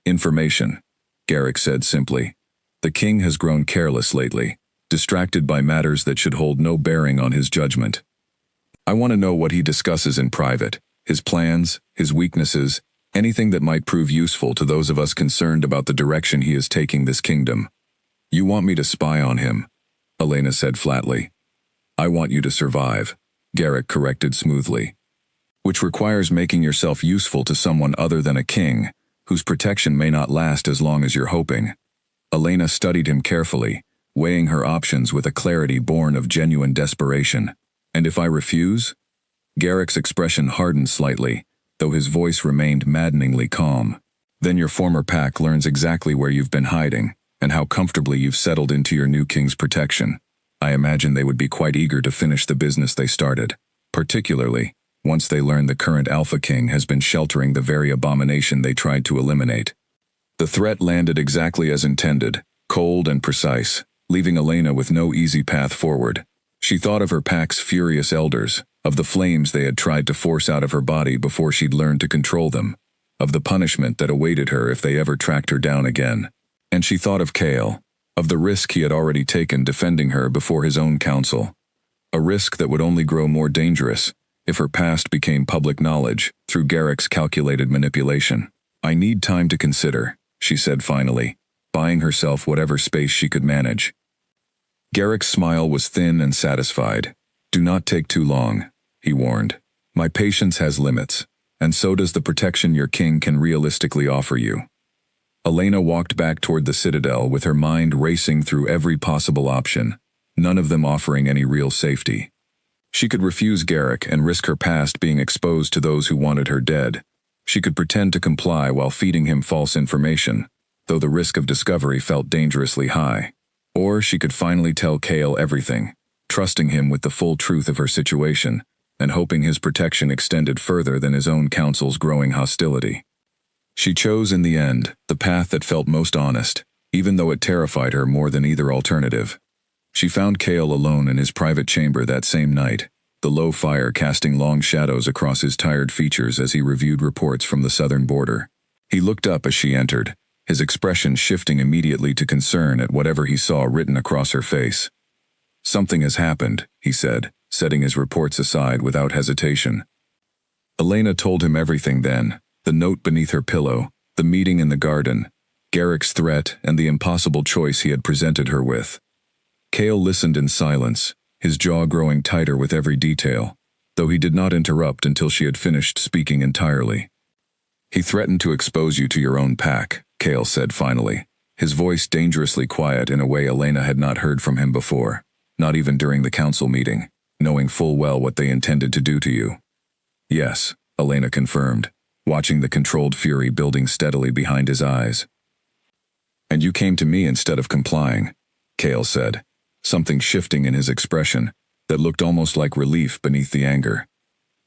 "Information," Garrick said simply. "The king has grown careless lately, distracted by matters that should hold no bearing on his judgment. I want to know what he discusses in private, his plans, his weaknesses, anything that might prove useful to those of us concerned about the direction he is taking this kingdom." "You want me to spy on him," Elena said flatly. "I want you to survive," Garrick corrected smoothly. "Which requires making yourself useful to someone other than a king, whose protection may not last as long as you're hoping." Elena studied him carefully, weighing her options with a clarity born of genuine desperation. "And if I refuse?" Garrick's expression hardened slightly, though his voice remained maddeningly calm. "Then your former pack learns exactly where you've been hiding, and how comfortably you've settled into your new king's protection. I imagine they would be quite eager to finish the business they started, particularly once they learn the current Alpha King has been sheltering the very abomination they tried to eliminate." The threat landed exactly as intended, cold and precise, leaving Elena with no easy path forward. She thought of her pack's furious elders, of the flames they had tried to force out of her body before she'd learned to control them, of the punishment that awaited her if they ever tracked her down again. And she thought of Kale, of the risk he had already taken defending her before his own council. A risk that would only grow more dangerous if her past became public knowledge through Garrick's calculated manipulation. "I need time to consider," she said finally, buying herself whatever space she could manage. Garrick's smile was thin and satisfied. "Do not take too long," he warned. "My patience has limits, and so does the protection your king can realistically offer you." Elena walked back toward the citadel with her mind racing through every possible option, none of them offering any real safety. She could refuse Garrick and risk her past being exposed to those who wanted her dead. She could pretend to comply while feeding him false information, though the risk of discovery felt dangerously high. Or she could finally tell Kale everything, trusting him with the full truth of her situation, and hoping his protection extended further than his own counsel's growing hostility. She chose in the end the path that felt most honest, even though it terrified her more than either alternative. She found Kale alone in his private chamber that same night, the low fire casting long shadows across his tired features as he reviewed reports from the southern border. He looked up as she entered, his expression shifting immediately to concern at whatever he saw written across her face. "Something has happened," he said, setting his reports aside without hesitation. Elena told him everything then, the note beneath her pillow, the meeting in the garden, Garrick's threat, and the impossible choice he had presented her with. Kale listened in silence, his jaw growing tighter with every detail, though he did not interrupt until she had finished speaking entirely. "He threatened to expose you to your own pack," Kale said finally, his voice dangerously quiet in a way Elena had not heard from him before, not even during the council meeting, knowing full well what they intended to do to you. "Yes," Elena confirmed, watching the controlled fury building steadily behind his eyes. "And you came to me instead of complying," Kale said, something shifting in his expression that looked almost like relief beneath the anger.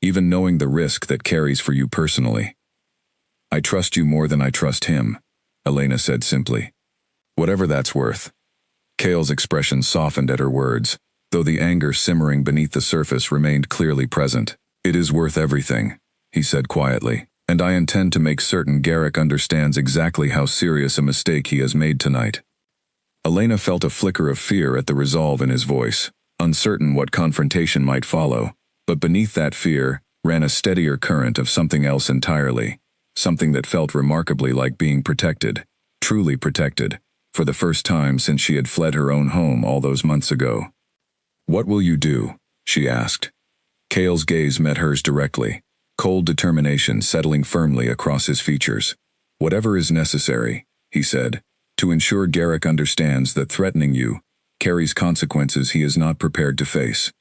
"Even knowing the risk that carries for you personally." "I trust you more than I trust him," Elena said simply. "Whatever that's worth." Kale's expression softened at her words, though the anger simmering beneath the surface remained clearly present. "It is worth everything," he said quietly, "and I intend to make certain Garrick understands exactly how serious a mistake he has made tonight." Elena felt a flicker of fear at the resolve in his voice, uncertain what confrontation might follow, but beneath that fear ran a steadier current of something else entirely, something that felt remarkably like being protected, truly protected, for the first time since she had fled her own home all those months ago. "What will you do?" she asked. Kale's gaze met hers directly, cold determination settling firmly across his features. "Whatever is necessary," he said, "to ensure Garrick understands that threatening you carries consequences he is not prepared to face."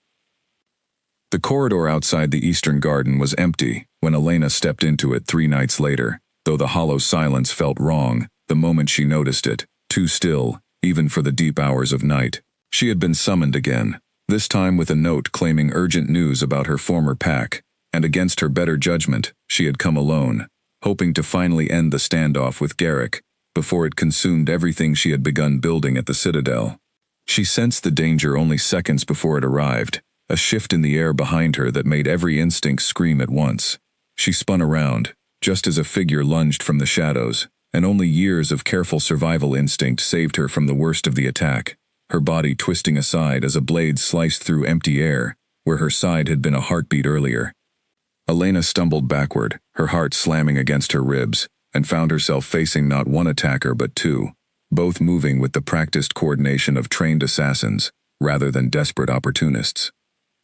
The corridor outside the eastern garden was empty when Elena stepped into it 3 nights later, though the hollow silence felt wrong the moment she noticed it, too still, even for the deep hours of night. She had been summoned again, this time with a note claiming urgent news about her former pack, and against her better judgment, she had come alone, hoping to finally end the standoff with Garrick before it consumed everything she had begun building at the Citadel. She sensed the danger only seconds before it arrived, a shift in the air behind her that made every instinct scream at once. She spun around, just as a figure lunged from the shadows, and only years of careful survival instinct saved her from the worst of the attack, her body twisting aside as a blade sliced through empty air, where her side had been a heartbeat earlier. Elena stumbled backward, her heart slamming against her ribs, and found herself facing not one attacker but 2, both moving with the practiced coordination of trained assassins, rather than desperate opportunists.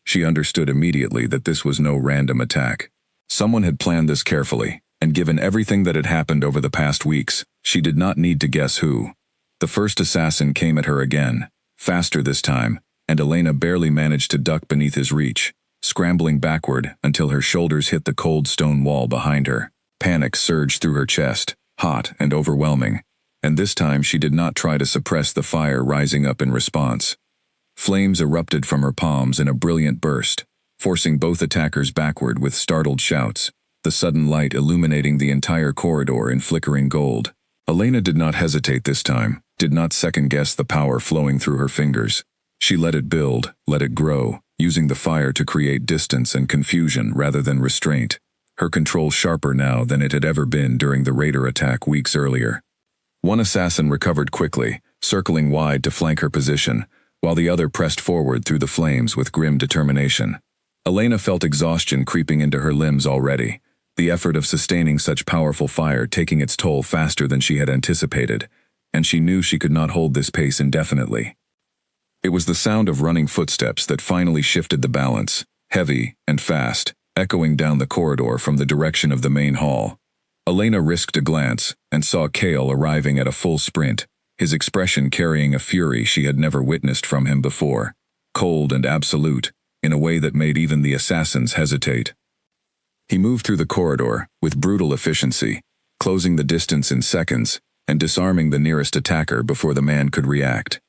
She understood immediately that this was no random attack. Someone had planned this carefully, and given everything that had happened over the past weeks, she did not need to guess who. The first assassin came at her again, faster this time, and Elena barely managed to duck beneath his reach, scrambling backward until her shoulders hit the cold stone wall behind her. Panic surged through her chest, hot and overwhelming, and this time she did not try to suppress the fire rising up in response. Flames erupted from her palms in a brilliant burst, forcing both attackers backward with startled shouts, the sudden light illuminating the entire corridor in flickering gold. Elena did not hesitate this time, did not second-guess the power flowing through her fingers. She let it build, let it grow, using the fire to create distance and confusion rather than restraint, her control sharper now than it had ever been during the raider attack weeks earlier. One assassin recovered quickly, circling wide to flank her position, while the other pressed forward through the flames with grim determination. Elena felt exhaustion creeping into her limbs already, the effort of sustaining such powerful fire taking its toll faster than she had anticipated, and she knew she could not hold this pace indefinitely. It was the sound of running footsteps that finally shifted the balance, heavy and fast, echoing down the corridor from the direction of the main hall. Elena risked a glance and saw Cale arriving at a full sprint, his expression carrying a fury she had never witnessed from him before, cold and absolute, in a way that made even the assassins hesitate. He moved through the corridor with brutal efficiency, closing the distance in seconds and disarming the nearest attacker before the man could react.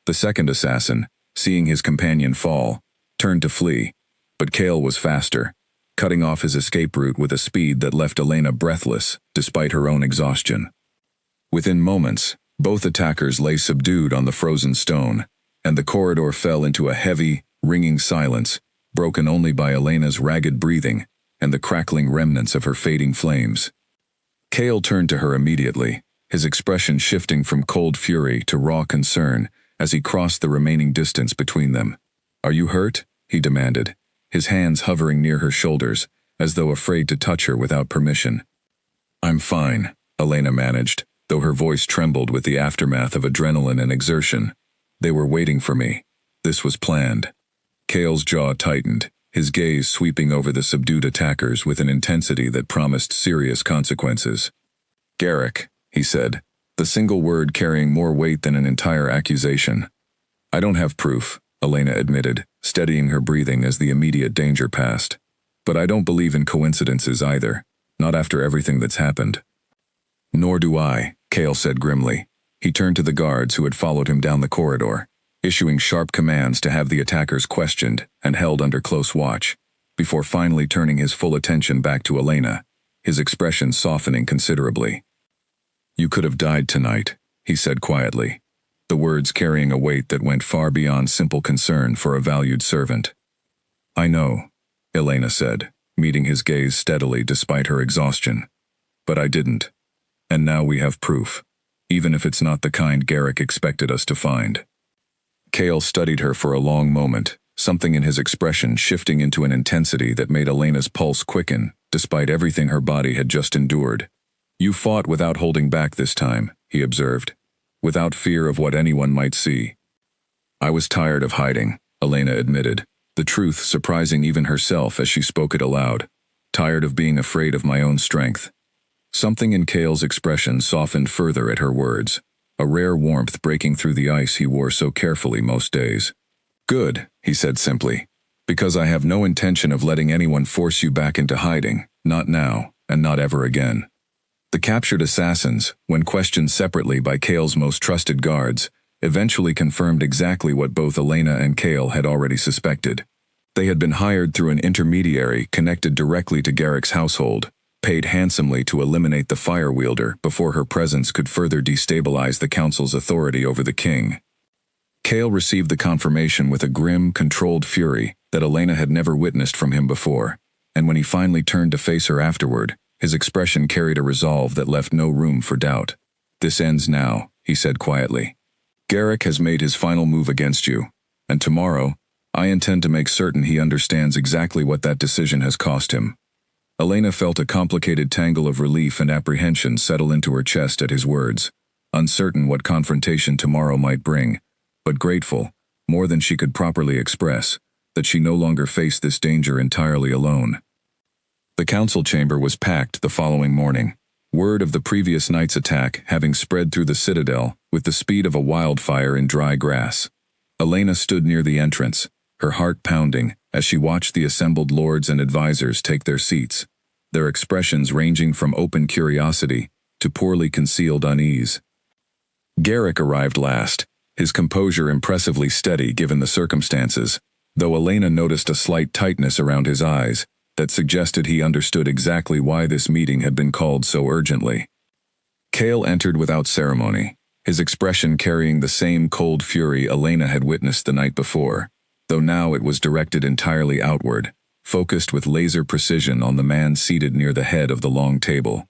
The second assassin, seeing his companion fall, turned to flee, but Cale was faster, cutting off his escape route with a speed that left Elena breathless despite her own exhaustion. Within moments, both attackers lay subdued on the frozen stone, and the corridor fell into a heavy, ringing silence, broken only by Elena's ragged breathing and the crackling remnants of her fading flames. Cale turned to her immediately, his expression shifting from cold fury to raw concern as he crossed the remaining distance between them. "Are you hurt?" he demanded, his hands hovering near her shoulders, as though afraid to touch her without permission. "I'm fine," Elena managed, though her voice trembled with the aftermath of adrenaline and exertion. "They were waiting for me. This was planned." Cale's jaw tightened, his gaze sweeping over the subdued attackers with an intensity that promised serious consequences. "Garrick," he said, the single word carrying more weight than an entire accusation. "I don't have proof," Elena admitted, steadying her breathing as the immediate danger passed. "But I don't believe in coincidences either, not after everything that's happened." "Nor do I," Cale said grimly. He turned to the guards who had followed him down the corridor, issuing sharp commands to have the attackers questioned and held under close watch, before finally turning his full attention back to Elena, his expression softening considerably. "You could have died tonight," he said quietly, the words carrying a weight that went far beyond simple concern for a valued servant. "I know," Elena said, meeting his gaze steadily despite her exhaustion. "But I didn't. And now we have proof, even if it's not the kind Garrick expected us to find." Cale studied her for a long moment, something in his expression shifting into an intensity that made Elena's pulse quicken, despite everything her body had just endured. "You fought without holding back this time," he observed, "without fear of what anyone might see." "I was tired of hiding," Elena admitted, the truth surprising even herself as she spoke it aloud. "Tired of being afraid of my own strength." Something in Cale's expression softened further at her words, a rare warmth breaking through the ice he wore so carefully most days. "Good," he said simply, "because I have no intention of letting anyone force you back into hiding, not now, and not ever again." The captured assassins, when questioned separately by Cale's most trusted guards, eventually confirmed exactly what both Elena and Cale had already suspected. They had been hired through an intermediary connected directly to Garrick's household, paid handsomely to eliminate the fire wielder before her presence could further destabilize the council's authority over the king. Cale received the confirmation with a grim, controlled fury that Elena had never witnessed from him before, and when he finally turned to face her afterward, his expression carried a resolve that left no room for doubt. "This ends now," he said quietly. "Garrick has made his final move against you, and tomorrow, I intend to make certain he understands exactly what that decision has cost him." Elena felt a complicated tangle of relief and apprehension settle into her chest at his words, uncertain what confrontation tomorrow might bring, but grateful, more than she could properly express, that she no longer faced this danger entirely alone. The council chamber was packed the following morning, word of the previous night's attack having spread through the citadel with the speed of a wildfire in dry grass. Elena stood near the entrance, her heart pounding as she watched the assembled lords and advisors take their seats, their expressions ranging from open curiosity to poorly concealed unease. Garrick arrived last, his composure impressively steady given the circumstances, though Elena noticed a slight tightness around his eyes that suggested he understood exactly why this meeting had been called so urgently. Cale entered without ceremony, his expression carrying the same cold fury Elena had witnessed the night before, though now it was directed entirely outward, focused with laser precision on the man seated near the head of the long table.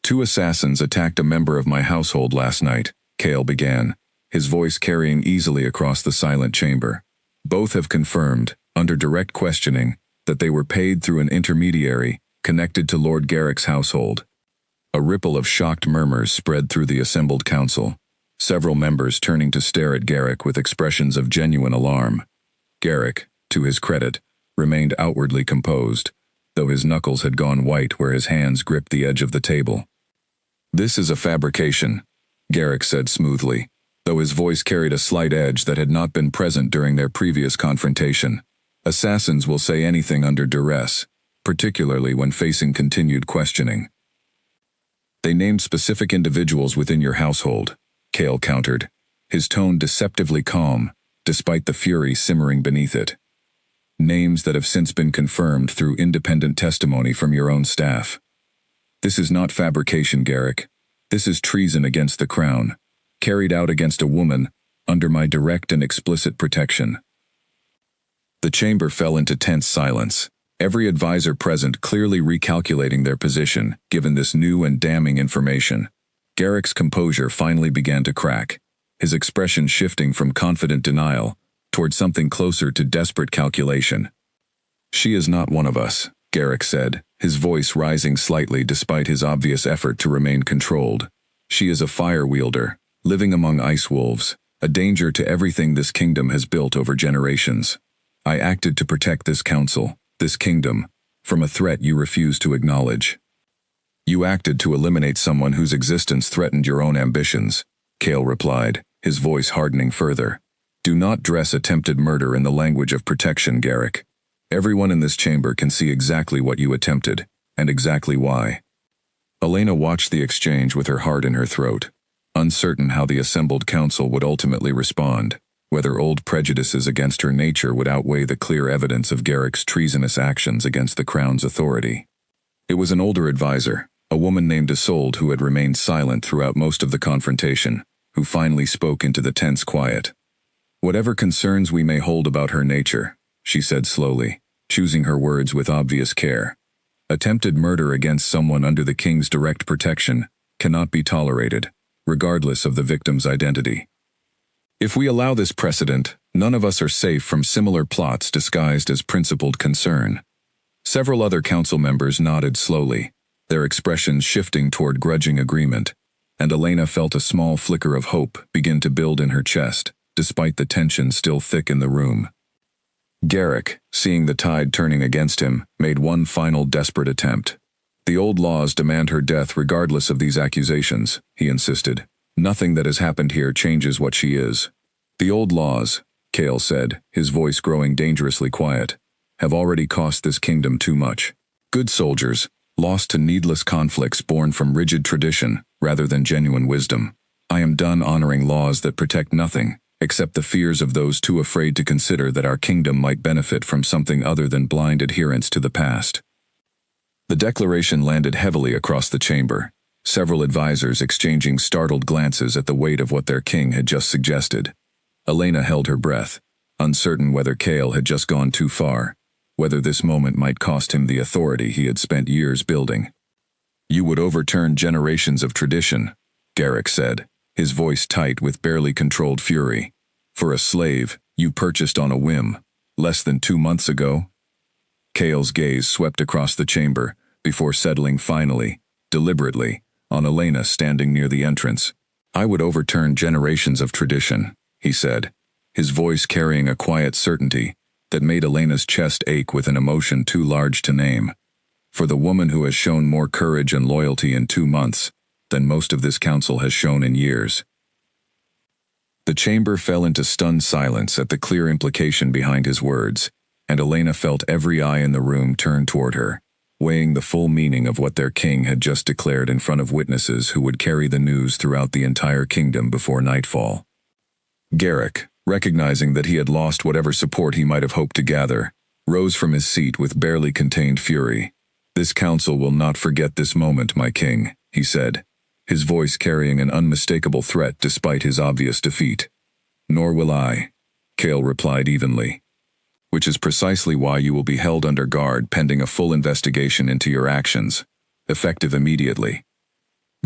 "Two assassins attacked a member of my household last night," Cale began, his voice carrying easily across the silent chamber. "Both have confirmed, under direct questioning, that they were paid through an intermediary connected to Lord Garrick's household." A ripple of shocked murmurs spread through the assembled council. several members turning to stare at Garrick with expressions of genuine alarm. Garrick, to his credit, remained outwardly composed, though his knuckles had gone white where his hands gripped the edge of the table. "This is a fabrication," Garrick said smoothly, though his voice carried a slight edge that had not been present during their previous confrontation. "Assassins will say anything under duress, particularly when facing continued questioning." "They named specific individuals within your household," Cale countered, his tone deceptively calm, despite the fury simmering beneath it. "Names that have since been confirmed through independent testimony from your own staff. This is not fabrication, Garrick. This is treason against the crown, carried out against a woman, under my direct and explicit protection." The chamber fell into tense silence, every advisor present clearly recalculating their position, given this new and damning information. Garrick's composure finally began to crack, his expression shifting from confident denial toward something closer to desperate calculation. "She is not one of us," Garrick said, his voice rising slightly despite his obvious effort to remain controlled. "She is a fire wielder, living among ice wolves, a danger to everything this kingdom has built over generations. I acted to protect this council, this kingdom, from a threat you refuse to acknowledge." "You acted to eliminate someone whose existence threatened your own ambitions," Cale replied, his voice hardening further. "Do not dress attempted murder in the language of protection, Garrick. Everyone in this chamber can see exactly what you attempted, and exactly why." Elena watched the exchange with her heart in her throat, uncertain how the assembled council would ultimately respond, whether old prejudices against her nature would outweigh the clear evidence of Garrick's treasonous actions against the crown's authority. It was an older advisor, a woman named Isolde, who had remained silent throughout most of the confrontation, who finally spoke into the tense quiet. "Whatever concerns we may hold about her nature," she said slowly, choosing her words with obvious care, "attempted murder against someone under the king's direct protection cannot be tolerated, regardless of the victim's identity. If we allow this precedent, none of us are safe from similar plots disguised as principled concern." Several other council members nodded slowly, their expressions shifting toward grudging agreement, and Elena felt a small flicker of hope begin to build in her chest, despite the tension still thick in the room. Garrick, seeing the tide turning against him, made one final desperate attempt. "The old laws demand her death regardless of these accusations," he insisted. "Nothing that has happened here changes what she is." "The old laws," Cale said, his voice growing dangerously quiet, "have already cost this kingdom too much. Good soldiers, lost to needless conflicts born from rigid tradition rather than genuine wisdom. I am done honoring laws that protect nothing, except the fears of those too afraid to consider that our kingdom might benefit from something other than blind adherence to the past." The declaration landed heavily across the chamber, several advisors exchanging startled glances at the weight of what their king had just suggested. Elena held her breath, uncertain whether Cale had just gone too far, whether this moment might cost him the authority he had spent years building. "You would overturn generations of tradition," Garrick said, his voice tight with barely controlled fury. "For a slave you purchased on a whim, less than 2 months ago?" Cale's gaze swept across the chamber, before settling finally, deliberately, on Elena standing near the entrance. "I would overturn generations of tradition," he said, his voice carrying a quiet certainty that made Elena's chest ache with an emotion too large to name. "For the woman who has shown more courage and loyalty in 2 months than most of this council has shown in years." The chamber fell into stunned silence at the clear implication behind his words, and Elena felt every eye in the room turn toward her, weighing the full meaning of what their king had just declared in front of witnesses who would carry the news throughout the entire kingdom before nightfall. Garrick, recognizing that he had lost whatever support he might have hoped to gather, rose from his seat with barely contained fury. "This council will not forget this moment, my king," he said, his voice carrying an unmistakable threat despite his obvious defeat. "Nor will I," Cale replied evenly. "Which is precisely why you will be held under guard pending a full investigation into your actions, effective immediately."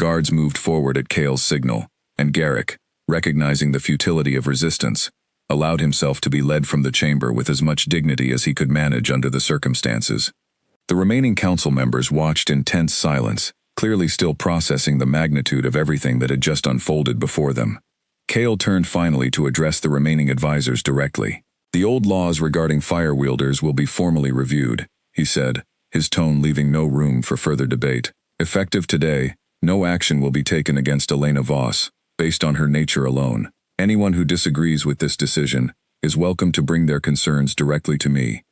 Guards moved forward at Cale's signal, and Garrick, recognizing the futility of resistance, allowed himself to be led from the chamber with as much dignity as he could manage under the circumstances. The remaining council members watched in tense silence, clearly still processing the magnitude of everything that had just unfolded before them. Kale turned finally to address the remaining advisors directly. The old laws regarding fire wielders will be formally reviewed, he said, his tone leaving no room for further debate. Effective today, no action will be taken against Elena Voss, based on her nature alone. Anyone who disagrees with this decision is welcome to bring their concerns directly to me.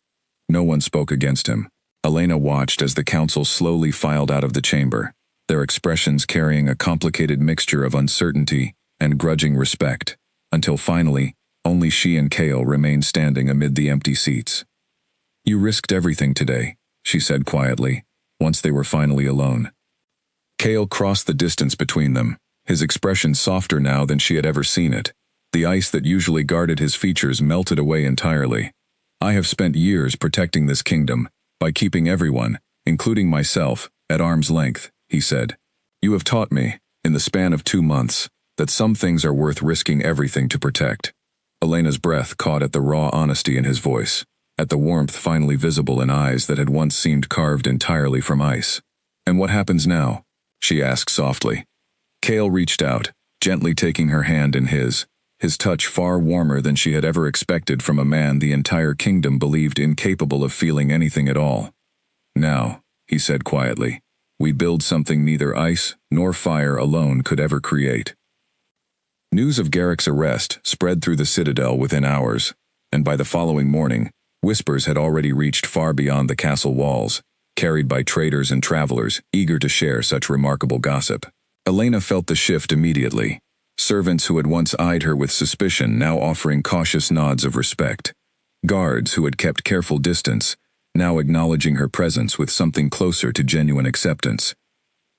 No one spoke against him. Elena watched as the council slowly filed out of the chamber, their expressions carrying a complicated mixture of uncertainty and grudging respect, until finally, only she and Kale remained standing amid the empty seats. "You risked everything today," she said quietly, once they were finally alone. Kale crossed the distance between them, his expression softer now than she had ever seen it. The ice that usually guarded his features melted away entirely. "I have spent years protecting this kingdom, by keeping everyone, including myself, at arm's length," he said. "You have taught me, in the span of 2 months, that some things are worth risking everything to protect." Elena's breath caught at the raw honesty in his voice, at the warmth finally visible in eyes that had once seemed carved entirely from ice. "And what happens now?" she asked softly. Kale reached out, gently taking her hand in his touch far warmer than she had ever expected from a man the entire kingdom believed incapable of feeling anything at all. "Now," he said quietly, "we build something neither ice nor fire alone could ever create." News of Garrick's arrest spread through the citadel within hours, and by the following morning, whispers had already reached far beyond the castle walls, carried by traders and travelers eager to share such remarkable gossip. Elena felt the shift immediately. Servants who had once eyed her with suspicion now offering cautious nods of respect. Guards who had kept careful distance, now acknowledging her presence with something closer to genuine acceptance.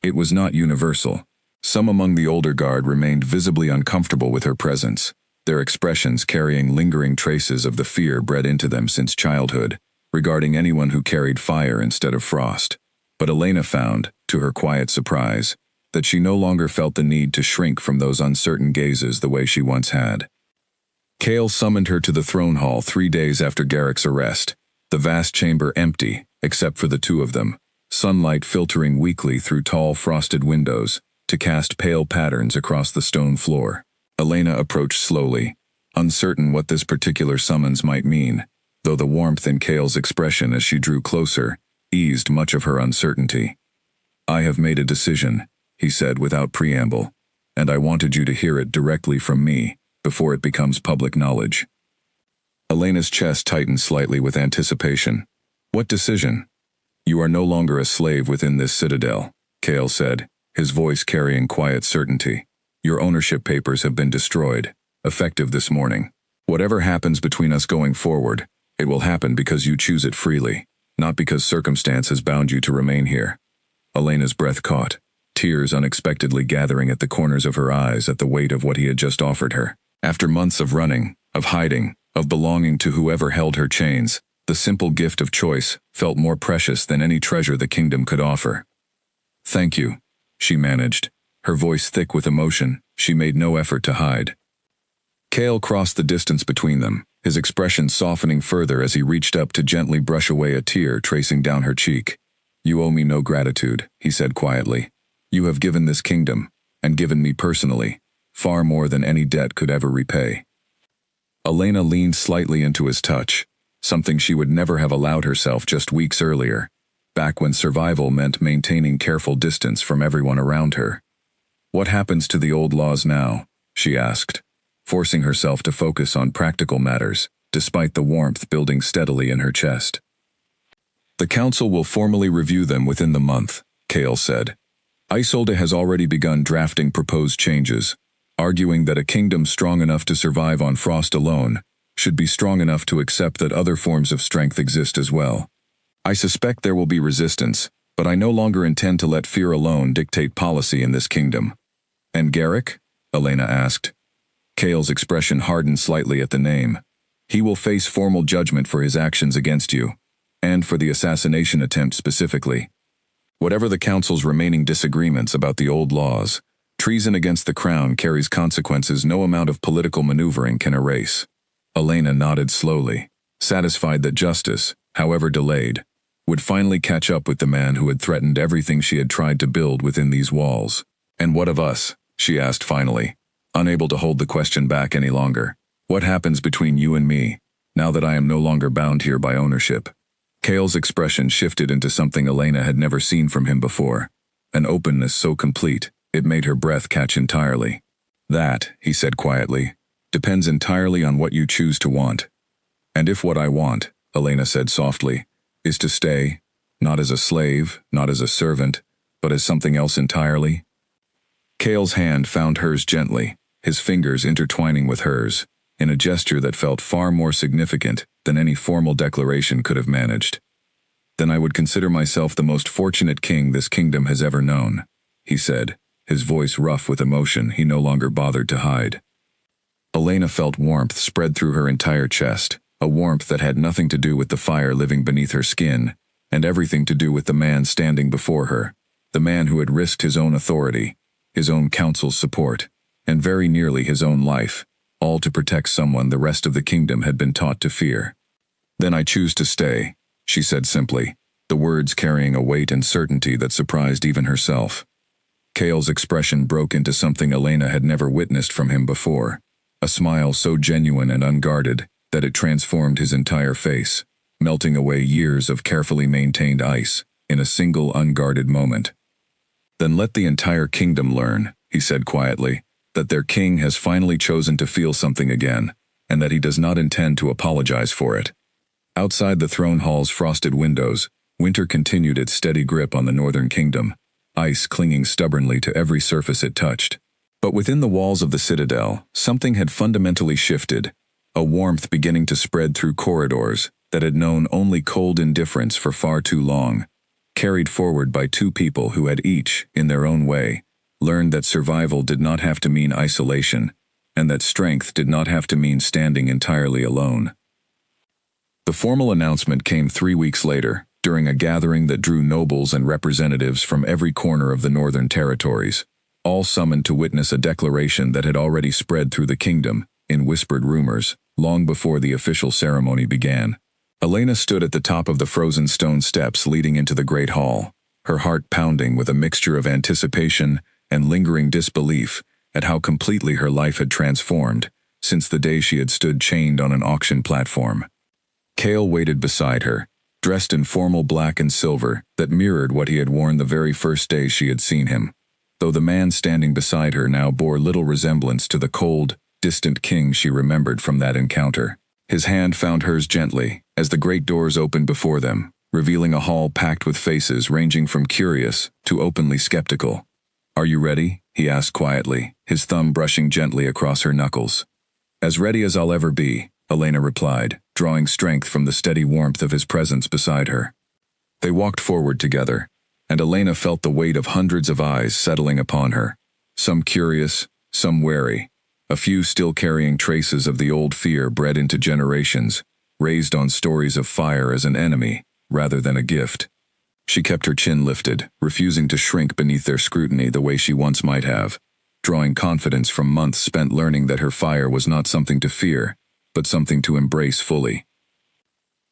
It was not universal. Some among the older guard remained visibly uncomfortable with her presence, their expressions carrying lingering traces of the fear bred into them since childhood, regarding anyone who carried fire instead of frost. But Elena found, to her quiet surprise, that she no longer felt the need to shrink from those uncertain gazes the way she once had. Kale summoned her to the throne hall 3 days after Garrick's arrest, the vast chamber empty, except for the two of them, sunlight filtering weakly through tall frosted windows to cast pale patterns across the stone floor. Elena approached slowly, uncertain what this particular summons might mean, though the warmth in Kale's expression as she drew closer eased much of her uncertainty. "I have made a decision," he said without preamble, "and I wanted you to hear it directly from me, before it becomes public knowledge." Elena's chest tightened slightly with anticipation. "What decision?" "You are no longer a slave within this citadel," Kale said, his voice carrying quiet certainty. "Your ownership papers have been destroyed, effective this morning. Whatever happens between us going forward, it will happen because you choose it freely, not because circumstance has bound you to remain here." Elena's breath caught, tears unexpectedly gathering at the corners of her eyes at the weight of what he had just offered her. After months of running, of hiding, of belonging to whoever held her chains, the simple gift of choice felt more precious than any treasure the kingdom could offer. "Thank you," she managed, her voice thick with emotion she made no effort to hide. Kale crossed the distance between them, his expression softening further as he reached up to gently brush away a tear tracing down her cheek. "You owe me no gratitude," he said quietly. "You have given this kingdom, and given me personally, far more than any debt could ever repay." Elena leaned slightly into his touch, something she would never have allowed herself just weeks earlier, back when survival meant maintaining careful distance from everyone around her. "What happens to the old laws now?" she asked, forcing herself to focus on practical matters, despite the warmth building steadily in her chest. "The council will formally review them within the month," Kale said. "Isolde has already begun drafting proposed changes, arguing that a kingdom strong enough to survive on frost alone should be strong enough to accept that other forms of strength exist as well. I suspect there will be resistance, but I no longer intend to let fear alone dictate policy in this kingdom." "And Garrick?" Elena asked. Kale's expression hardened slightly at the name. "He will face formal judgment for his actions against you, and for the assassination attempt specifically. Whatever the council's remaining disagreements about the old laws, treason against the crown carries consequences no amount of political maneuvering can erase." Elena nodded slowly, satisfied that justice, however delayed, would finally catch up with the man who had threatened everything she had tried to build within these walls. "And what of us?" she asked finally, unable to hold the question back any longer. What happens between you and me, now that I am no longer bound here by ownership? Kale's expression shifted into something Elena had never seen from him before. An openness so complete, it made her breath catch entirely. That, he said quietly, depends entirely on what you choose to want. And if what I want, Elena said softly, is to stay, not as a slave, not as a servant, but as something else entirely? Kale's hand found hers gently, his fingers intertwining with hers, in a gesture that felt far more significant than any formal declaration could have managed. Then I would consider myself the most fortunate king this kingdom has ever known, he said, his voice rough with emotion he no longer bothered to hide. Elena felt warmth spread through her entire chest, a warmth that had nothing to do with the fire living beneath her skin, and everything to do with the man standing before her, the man who had risked his own authority, his own counsel's support, and very nearly his own life, all to protect someone the rest of the kingdom had been taught to fear. Then I choose to stay, she said simply, the words carrying a weight and certainty that surprised even herself. Kale's expression broke into something Elena had never witnessed from him before, a smile so genuine and unguarded that it transformed his entire face, melting away years of carefully maintained ice in a single unguarded moment. Then let the entire kingdom learn, he said quietly, that their king has finally chosen to feel something again, and that he does not intend to apologize for it. Outside the throne hall's frosted windows, winter continued its steady grip on the northern kingdom, ice clinging stubbornly to every surface it touched. But within the walls of the citadel, something had fundamentally shifted, a warmth beginning to spread through corridors that had known only cold indifference for far too long, carried forward by two people who had each, in their own way, learned that survival did not have to mean isolation, and that strength did not have to mean standing entirely alone. The formal announcement came 3 weeks later, during a gathering that drew nobles and representatives from every corner of the northern territories, all summoned to witness a declaration that had already spread through the kingdom, in whispered rumors, long before the official ceremony began. Elena stood at the top of the frozen stone steps leading into the great hall, her heart pounding with a mixture of anticipation and lingering disbelief at how completely her life had transformed since the day she had stood chained on an auction platform. Kale waited beside her, dressed in formal black and silver that mirrored what he had worn the very first day she had seen him, though the man standing beside her now bore little resemblance to the cold, distant king she remembered from that encounter. His hand found hers gently as the great doors opened before them, revealing a hall packed with faces ranging from curious to openly skeptical. "Are you ready?" he asked quietly, his thumb brushing gently across her knuckles. "As ready as I'll ever be," Elena replied, drawing strength from the steady warmth of his presence beside her. They walked forward together, and Elena felt the weight of hundreds of eyes settling upon her, some curious, some wary, a few still carrying traces of the old fear bred into generations, raised on stories of fire as an enemy rather than a gift. She kept her chin lifted, refusing to shrink beneath their scrutiny the way she once might have, drawing confidence from months spent learning that her fire was not something to fear, but something to embrace fully.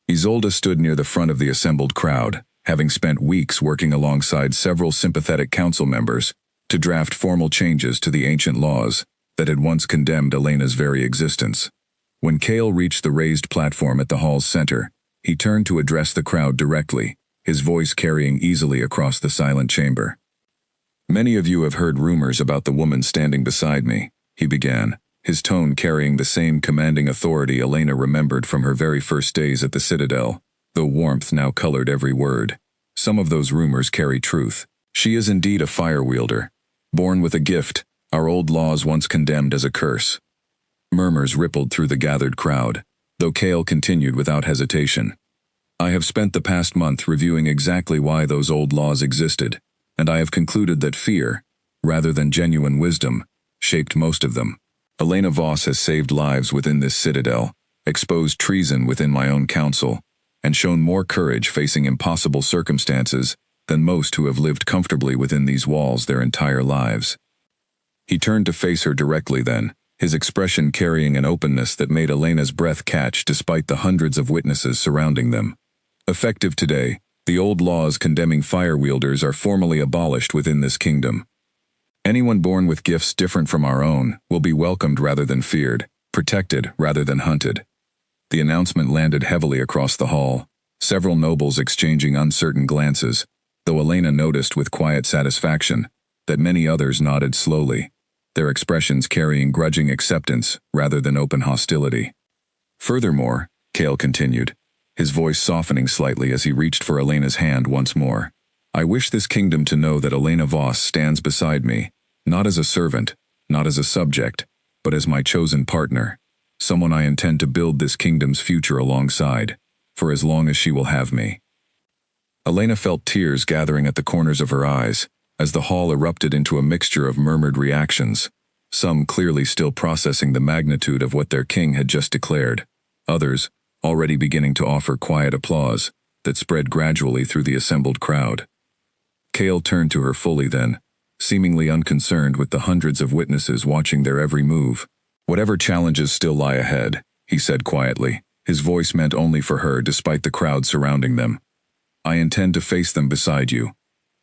Isolde stood near the front of the assembled crowd, having spent weeks working alongside several sympathetic council members to draft formal changes to the ancient laws that had once condemned Elena's very existence. When Kale reached the raised platform at the hall's center, he turned to address the crowd directly, his voice carrying easily across the silent chamber. "Many of you have heard rumors about the woman standing beside me," he began, his tone carrying the same commanding authority Elena remembered from her very first days at the Citadel, though warmth now colored every word. "Some of those rumors carry truth. She is indeed a fire wielder, born with a gift our old laws once condemned as a curse." Murmurs rippled through the gathered crowd, though Kale continued without hesitation. "I have spent the past month reviewing exactly why those old laws existed, and I have concluded that fear, rather than genuine wisdom, shaped most of them. Elena Voss has saved lives within this citadel, exposed treason within my own council, and shown more courage facing impossible circumstances than most who have lived comfortably within these walls their entire lives." He turned to face her directly then, his expression carrying an openness that made Elena's breath catch despite the hundreds of witnesses surrounding them. "Effective today, the old laws condemning fire wielders are formally abolished within this kingdom. Anyone born with gifts different from our own will be welcomed rather than feared, protected rather than hunted. The announcement landed heavily across the hall, several nobles exchanging uncertain glances, though Elena noticed with quiet satisfaction that many others nodded slowly, their expressions carrying grudging acceptance rather than open hostility. Furthermore, Cale continued, his voice softening slightly as he reached for Elena's hand once more, I wish this kingdom to know that Elena Voss stands beside me, not as a servant, not as a subject, but as my chosen partner, someone I intend to build this kingdom's future alongside, for as long as she will have me. Elena felt tears gathering at the corners of her eyes, as the hall erupted into a mixture of murmured reactions, some clearly still processing the magnitude of what their king had just declared, others already beginning to offer quiet applause that spread gradually through the assembled crowd. Cale turned to her fully then, seemingly unconcerned with the hundreds of witnesses watching their every move. Whatever challenges still lie ahead, he said quietly, his voice meant only for her despite the crowd surrounding them. I intend to face them beside you,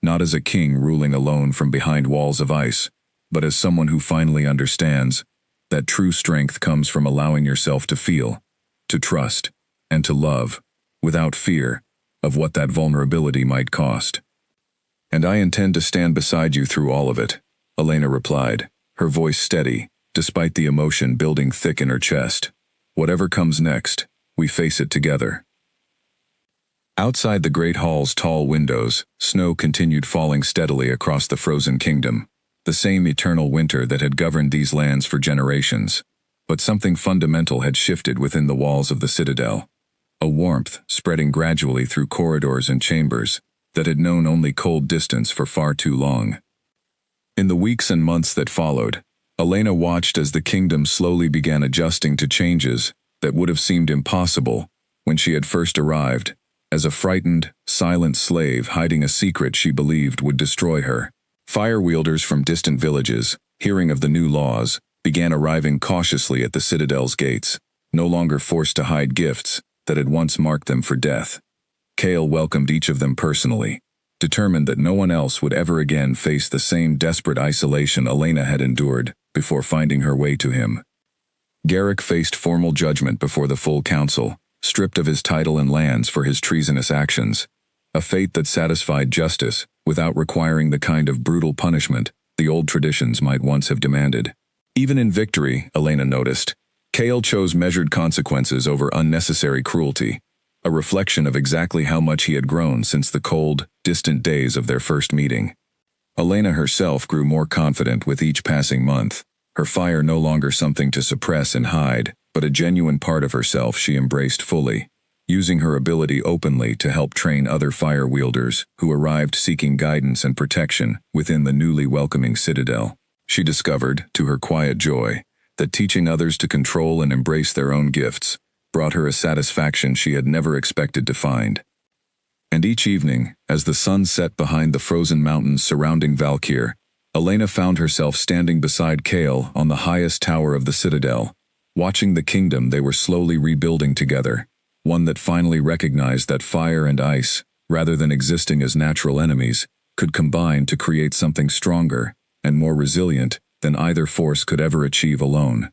not as a king ruling alone from behind walls of ice, but as someone who finally understands that true strength comes from allowing yourself to feel, to trust, and to love, without fear of what that vulnerability might cost. And I intend to stand beside you through all of it, Elena replied, her voice steady, despite the emotion building thick in her chest. Whatever comes next, we face it together. Outside the great hall's tall windows, snow continued falling steadily across the frozen kingdom, the same eternal winter that had governed these lands for generations. But something fundamental had shifted within the walls of the citadel, a warmth spreading gradually through corridors and chambers that had known only cold distance for far too long. In the weeks and months that followed, Elena watched as the kingdom slowly began adjusting to changes that would have seemed impossible when she had first arrived, as a frightened, silent slave hiding a secret she believed would destroy her. Fire-wielders from distant villages, hearing of the new laws, began arriving cautiously at the citadel's gates, no longer forced to hide gifts that had once marked them for death. Cale welcomed each of them personally, determined that no one else would ever again face the same desperate isolation Elena had endured before finding her way to him. Garrick faced formal judgment before the full council, stripped of his title and lands for his treasonous actions, a fate that satisfied justice without requiring the kind of brutal punishment the old traditions might once have demanded. Even in victory, Elena noticed, Cale chose measured consequences over unnecessary cruelty, a reflection of exactly how much he had grown since the cold, distant days of their first meeting. Elena herself grew more confident with each passing month, her fire no longer something to suppress and hide, but a genuine part of herself she embraced fully, using her ability openly to help train other fire wielders who arrived seeking guidance and protection within the newly welcoming citadel. She discovered, to her quiet joy, that teaching others to control and embrace their own gifts brought her a satisfaction she had never expected to find. And each evening, as the sun set behind the frozen mountains surrounding Valkyr, Elena found herself standing beside Cale on the highest tower of the citadel, watching the kingdom they were slowly rebuilding together, one that finally recognized that fire and ice, rather than existing as natural enemies, could combine to create something stronger and more resilient than either force could ever achieve alone.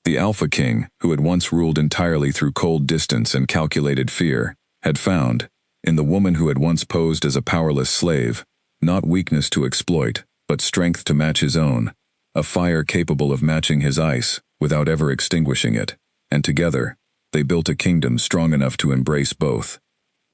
The Alpha King, who had once ruled entirely through cold distance and calculated fear, had found, in the woman who had once posed as a powerless slave, not weakness to exploit, but strength to match his own, a fire capable of matching his ice without ever extinguishing it, and together, they built a kingdom strong enough to embrace both.